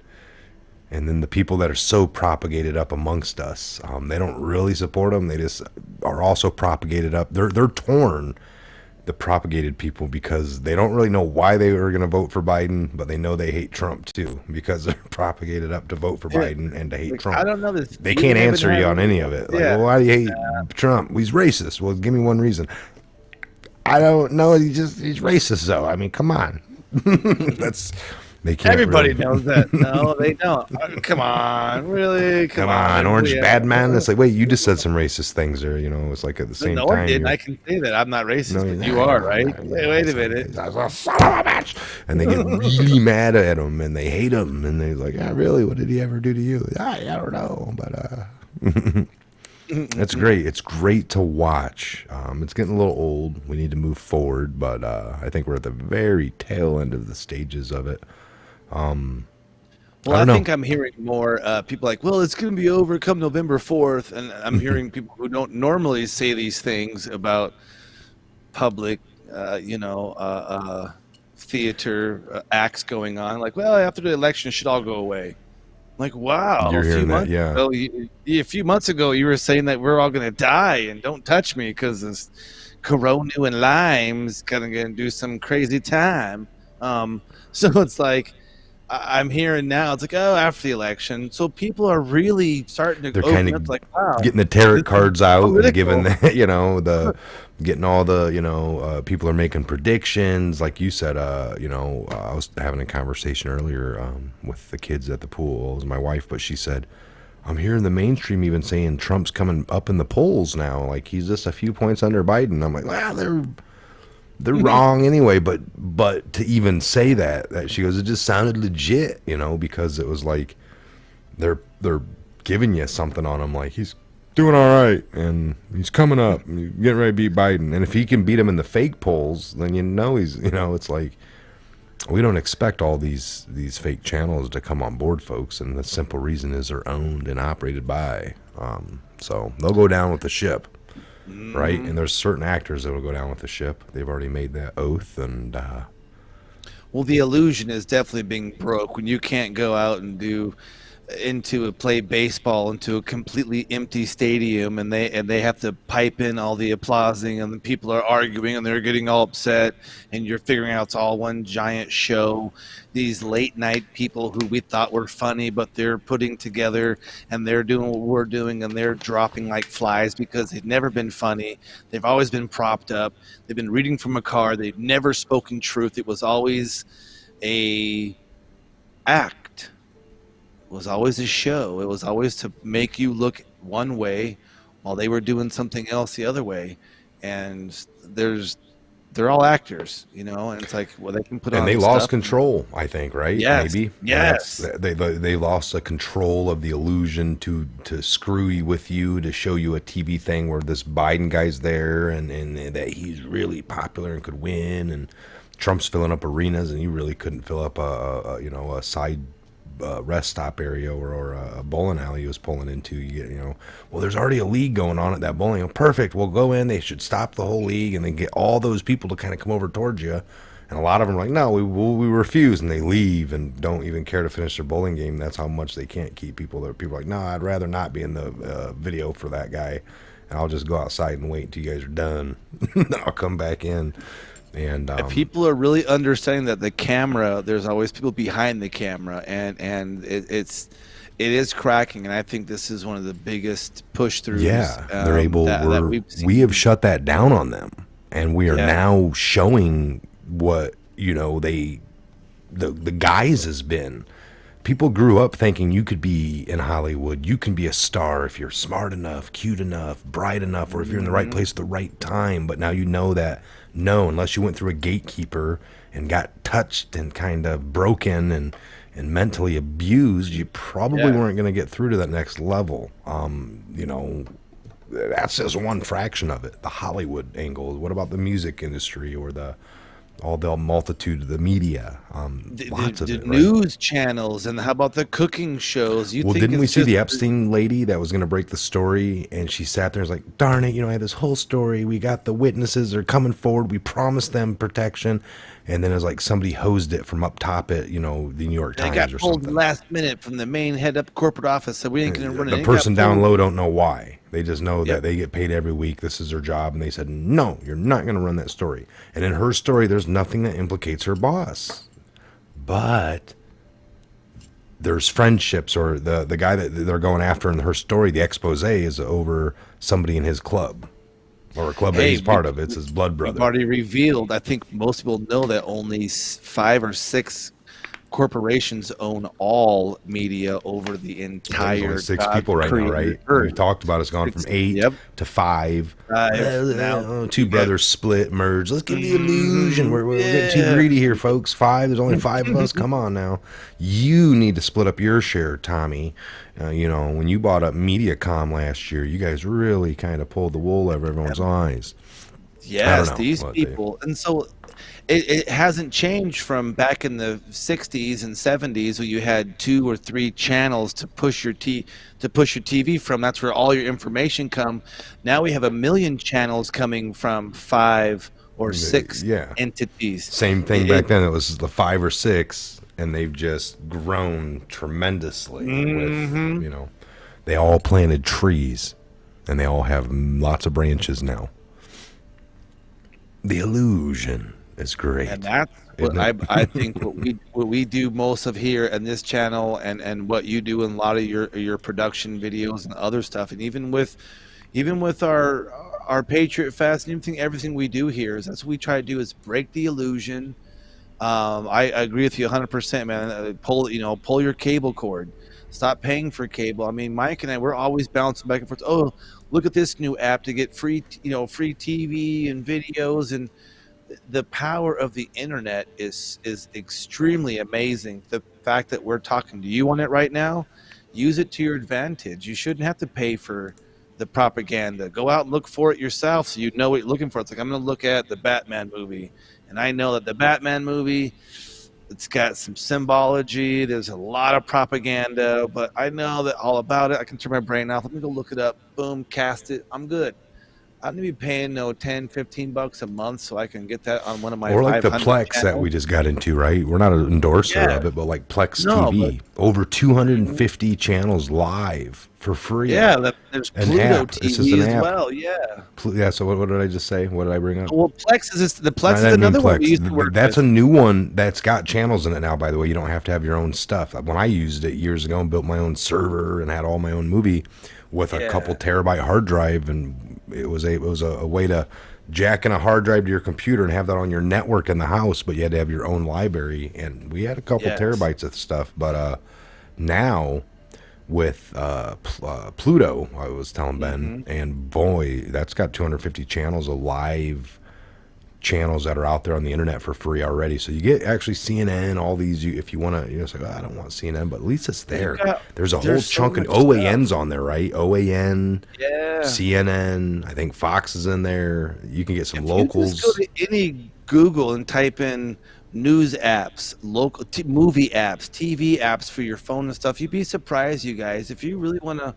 Speaker 2: and then the people that are so propagated up amongst us. They don't really support them. They just are also propagated up. They're torn. The propagated people, because they don't really know why they were going to vote for Biden, but they know they hate Trump too, because they're propagated up to vote for Biden and to hate Trump.
Speaker 3: I don't know this.
Speaker 2: They can't answer you on any of it. Like, well, why do you hate Trump? He's racist. Well, give me one reason. I don't know. He's racist though. I mean, come on. They can't.
Speaker 3: Everybody
Speaker 2: really.
Speaker 3: knows that. No, they don't. Oh, come on, really?
Speaker 2: Come on, Orange Bad Man. It's like, wait, you just said some racist things there. It's like at the same
Speaker 3: no,
Speaker 2: time.
Speaker 3: I didn't. I can say that I'm not racist,
Speaker 2: No,
Speaker 3: but
Speaker 2: you're
Speaker 3: you
Speaker 2: not.
Speaker 3: are, right? Wait a minute.
Speaker 2: Son of a bitch. And they get really mad at him, and they hate him, and they're like, really? What did he ever do to you? I don't know, but it's great. It's great to watch. It's getting a little old. We need to move forward, but I think we're at the very tail end of the stages of it.
Speaker 3: Well, I think I'm hearing more people like, well, it's going to be over come November 4th. And I'm hearing people who don't normally say these things about public, theater acts going on. Like, well, after the election, it should all go away. I'm like, wow.
Speaker 2: You're hearing that, yeah.
Speaker 3: Ago, a few months ago, you were saying that we're all going to die and don't touch me because this Corona and Lyme's going to do some crazy time. So it's like, I'm hearing now, it's like, oh, after the election. So people are really starting to open up, like, wow.
Speaker 2: Getting the tarot cards out and giving
Speaker 3: political.
Speaker 2: Getting all the, people are making predictions. Like you said, I was having a conversation earlier with the kids at the pool. It was my wife, but she said, I'm hearing the mainstream even saying Trump's coming up in the polls now. Like he's just a few points under Biden. I'm like, well, they're wrong anyway, but to even say that she goes, it just sounded legit, because it was like they're giving you something on him, like he's doing all right and he's coming up and he's getting ready to beat Biden, and if he can beat him in the fake polls, then he's it's like We don't expect all these fake channels to come on board, folks, and the simple reason is they're owned and operated by. So they'll go down with the ship, right? And there's certain actors that will go down with the ship. They've already made that oath, and
Speaker 3: Well, the illusion is definitely being broke when you can't go out and play baseball into a completely empty stadium, and they have to pipe in all the applauding, and the people are arguing and they're getting all upset, and you're figuring out it's all one giant show. These late night people who we thought were funny, but they're putting together and they're doing what we're doing, and they're dropping like flies because they've never been funny. They've always been propped up. They've been reading from a card. They've never spoken truth. It was always a act. Was always a show. It was always to make you look one way while they were doing something else the other way. And they're all actors, and it's like, well, they can put on.
Speaker 2: And they lost control, I think, right?
Speaker 3: Yes.
Speaker 2: Maybe.
Speaker 3: Yes.
Speaker 2: They lost the control of the illusion to screw you with you, to show you a TV thing where this Biden guy's there and that he's really popular and could win, and Trump's filling up arenas and you really couldn't fill up a side rest stop area or a bowling alley he was pulling into. Well, there's already a league going on at that bowling. Perfect. We'll go in. They should stop the whole league and then get all those people to kind of come over towards you. And a lot of them are like, no, we refuse, and they leave and don't even care to finish their bowling game. That's how much they can't keep people there. People are like, no, I'd rather not be in the video for that guy, and I'll just go outside and wait until you guys are done. Then I'll come back in. And
Speaker 3: people are really understanding that the camera, there's always people behind the camera, and it is cracking. And I think this is one of the biggest push throughs.
Speaker 2: Yeah, they're able. We have shut that down on them, and we are now showing what the guise has been. People grew up thinking you could be in Hollywood, you can be a star if you're smart enough, cute enough, bright enough, or if you're in the right place at the right time. But now you know that no, unless you went through a gatekeeper and got touched and kind of broken and mentally abused, you probably weren't going to get through to that next level. That's just one fraction of it. The Hollywood angle. What about the music industry or all the multitude of the media? Lots of it,
Speaker 3: news channels, and how about the cooking shows?
Speaker 2: Didn't we see the Epstein lady that was going to break the story, and she sat there and was like, darn it, I had this whole story. We got the witnesses. They're coming forward. We promised them protection. And then it was like somebody hosed it from up top at, the New York Times or something. They got pulled
Speaker 3: last minute from the main head up corporate office, so we ain't going to run it.
Speaker 2: The person down low don't know why. They just know that they get paid every week. This is their job. And they said, no, you're not going to run that story. And in her story, there's nothing that implicates her boss. But there's friendships, or the guy that they're going after in her story, the expose is over somebody in his club. Or a club that he's part of. It's his blood brother.
Speaker 3: We've already revealed. I think most people know that only 5 or 6 corporations own all media over the entire.
Speaker 2: Only 6 people right now, right? We talked about it's gone from 8 to 5. Now 2 brothers split, merge. Let's give the illusion. We're getting too greedy here, folks. 5. There's only 5 of us. Come on now. You need to split up your share, Tommy. When you bought up MediaCom last year, you guys really kind of pulled the wool over everyone's eyes.
Speaker 3: Yes, these people. And so it hasn't changed from back in the 60s and 70s where you had 2 or 3 channels to push your TV from. That's where all your information come. Now we have 1 million channels coming from 5 or 6 entities.
Speaker 2: Same thing back then. It was the 5 or 6. And they've just grown tremendously. With, they all planted trees, and they all have lots of branches now. The illusion is great,
Speaker 3: and that's what I think what we do most of here in this channel, and what you do in a lot of your production videos and other stuff, and even with our Patriot Fest and everything we do here is that's what we try to do is break the illusion. I agree with you 100%, man. Pull your cable cord. Stop paying for cable. I mean, Mike and I, we're always bouncing back and forth. Oh, look at this new app to get free TV and videos. And the power of the internet is extremely amazing. The fact that we're talking to you on it right now, use it to your advantage. You shouldn't have to pay for the propaganda. Go out and look for it yourself so you know what you're looking for. It's like I'm going to look at the Batman movie. And I know that the Batman movie, It's got some symbology. There's a lot of propaganda, but I know that all about it. I can turn my brain off. Let me go look it up. Boom, cast it. I'm good. I don't need to be paying no 10, 15 bucks a month so I can get that on one of my
Speaker 2: Or like the
Speaker 3: 500
Speaker 2: Plex that
Speaker 3: channels.
Speaker 2: we just got into, right? We're not an endorser
Speaker 3: Yeah.
Speaker 2: of it, but like Plex
Speaker 3: No,
Speaker 2: TV, over 250 channels live for free.
Speaker 3: Yeah, there's
Speaker 2: An
Speaker 3: Pluto
Speaker 2: app. This is
Speaker 3: TV
Speaker 2: an
Speaker 3: as
Speaker 2: app.
Speaker 3: well. Yeah.
Speaker 2: Yeah. So what did I just say? What did I bring up?
Speaker 3: Well, Plex is
Speaker 2: I
Speaker 3: Plex is
Speaker 2: didn't mean
Speaker 3: another one we used to
Speaker 2: Plex.
Speaker 3: work
Speaker 2: That's
Speaker 3: with.
Speaker 2: a new one that's got channels in it now. By the way, you don't have to have your own stuff. When I used it years ago and built my own server and had all my own movie with a couple terabyte hard drive, and it was a way to jack in a hard drive to your computer and have that on your network in the house, but you had to have your own library, and we had a couple terabytes of stuff. But now with Pluto, I was telling Ben, and boy, that's got 250 channels of live channels that are out there on the internet for free already. So you get actually CNN, all these. If you want to, it's like, I don't want CNN, but at least it's there. There's a whole chunk of OAN's on there, right? OAN, CNN. I think Fox is in there. You can get some locals.
Speaker 3: You just go to any Google and type in news apps, local movie apps, TV apps for your phone and stuff. You'd be surprised, you guys, if you really want to.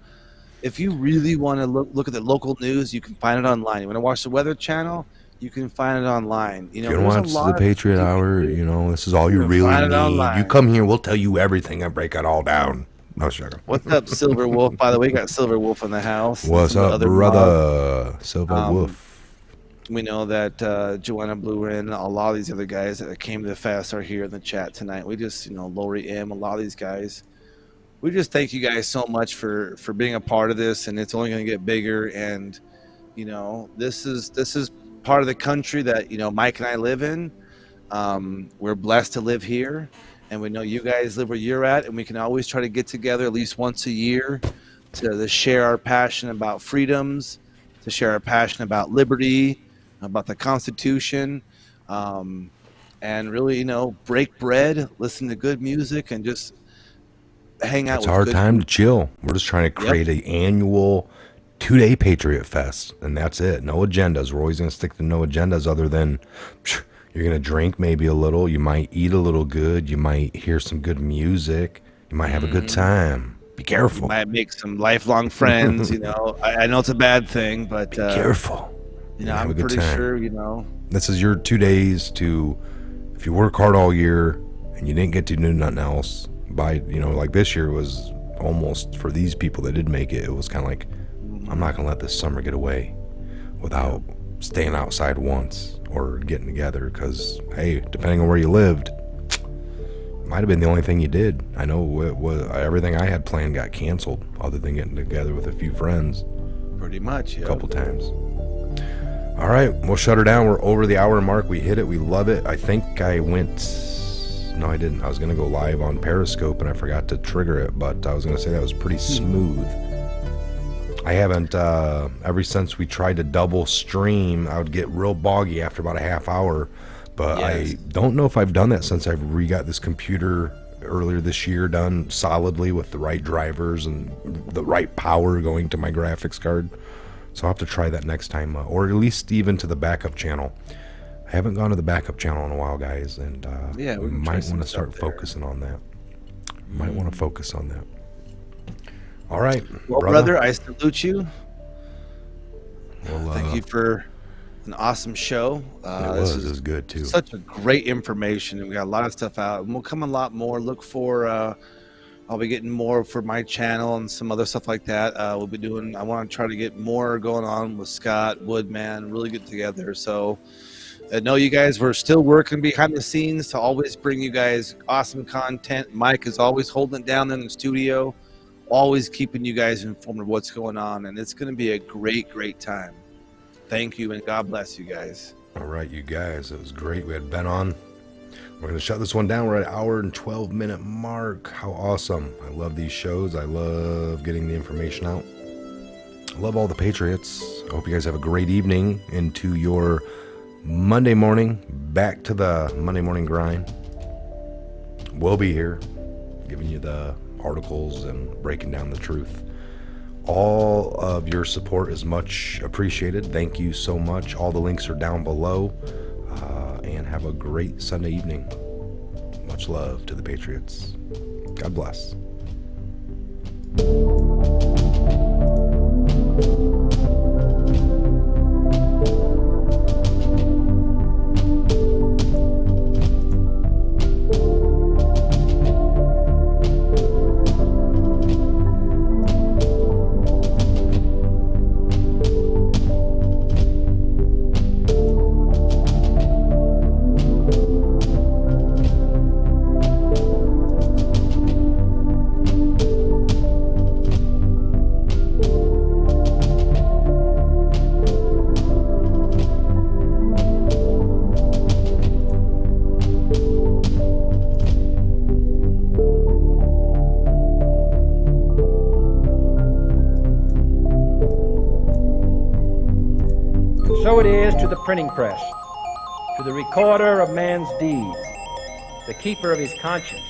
Speaker 3: If you really want to look at the local news, you can find it online. You want to watch the Weather Channel, you can find it online.
Speaker 2: You can watch the Patriot Hour. This is all you really need.
Speaker 3: Online.
Speaker 2: You come here, we'll tell you everything and break it all down. No sugar.
Speaker 3: What's up, Silver Wolf? By the way, we got Silver Wolf in the house.
Speaker 2: What's up, brother? Silver Wolf.
Speaker 3: We know that Joanna Blue and a lot of these other guys that came to the fest are here in the chat tonight. We just, Lori M, a lot of these guys. We just thank you guys so much for being a part of this, and it's only going to get bigger. And this is part of the country that Mike and I live in. We're blessed to live here, and we know you guys live where you're at, and we can always try to get together at least once a year to share our passion about freedoms, to share our passion about liberty, about the Constitution, and really break bread, listen to good music, and just hang out.
Speaker 2: It's our time to chill. We're just trying to create an annual 2-day Patriot Fest, and that's it. No agendas. We're always going to stick to no agendas other than you're going to drink maybe a little. You might eat a little good. You might hear some good music. You might have a good time. Be careful.
Speaker 3: You might make some lifelong friends. I know it's a bad thing, but
Speaker 2: be careful.
Speaker 3: I'm pretty sure.
Speaker 2: This is your 2 days to, if you work hard all year and you didn't get to do nothing else. Like this year was almost, for these people that did make it, it was kind of like, I'm not gonna let this summer get away without staying outside once or getting together, because hey, depending on where you lived, might have been the only thing you did. I know everything I had planned got canceled other than getting together with a few friends.
Speaker 3: Pretty much,
Speaker 2: a couple times. All right, we'll shut her down. We're over the hour mark. We hit it. We love it. I think I went... No, I didn't. I was going to go live on Periscope, and I forgot to trigger it, but I was going to say that was pretty smooth. I haven't, ever since we tried to double stream, I would get real boggy after about a half hour, but I don't know if I've done that since I've re-got this computer earlier this year done solidly with the right drivers and the right power going to my graphics card. So I'll have to try that next time, or at least even to the backup channel. I haven't gone to the backup channel in a while, guys, and we might want to start focusing on that. Might want to focus on that. All right,
Speaker 3: well, brother, I salute you. Well, thank you for an awesome show.
Speaker 2: It was good too.
Speaker 3: Such a great information, and we got a lot of stuff out. And we'll come a lot more. Look for. I'll be getting more for my channel and some other stuff like that. We'll be doing. I want to try to get more going on with Scott Woodman. Really get together. So. I know you guys were still working behind the scenes to always bring you guys awesome content. Mike is always holding it down in the studio, always keeping you guys informed of what's going on, and it's going to be a great, great time. Thank you, and God bless you guys.
Speaker 2: All right, you guys, it was great. We had Ben on. We're going to shut this one down. We're at an hour and 12-minute mark. How awesome. I love these shows. I love getting the information out. I love all the Patriots. I hope you guys have a great evening into your Monday morning, back to the Monday morning grind. We'll be here giving you the articles and breaking down the truth. All of your support is much appreciated. Thank you so much. All the links are down below. And have a great Sunday evening. Much love to the Patriots. God bless.
Speaker 1: So it is to the printing press, to the recorder of man's deeds, the keeper of his conscience,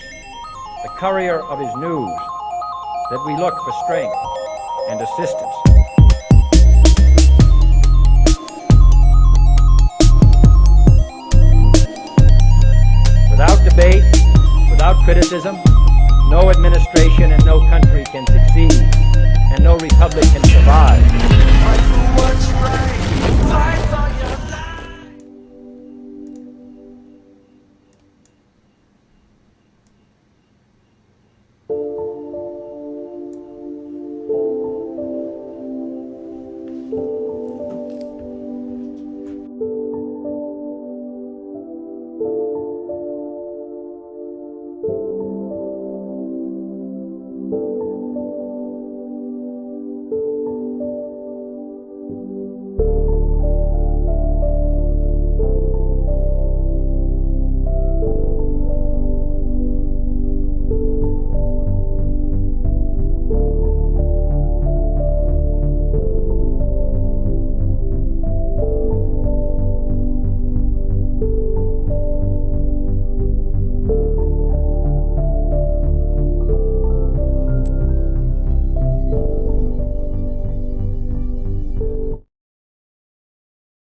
Speaker 1: the courier of his news, that we look for strength and assistance. Without debate, without criticism, no administration and no country can succeed, and no republic can survive.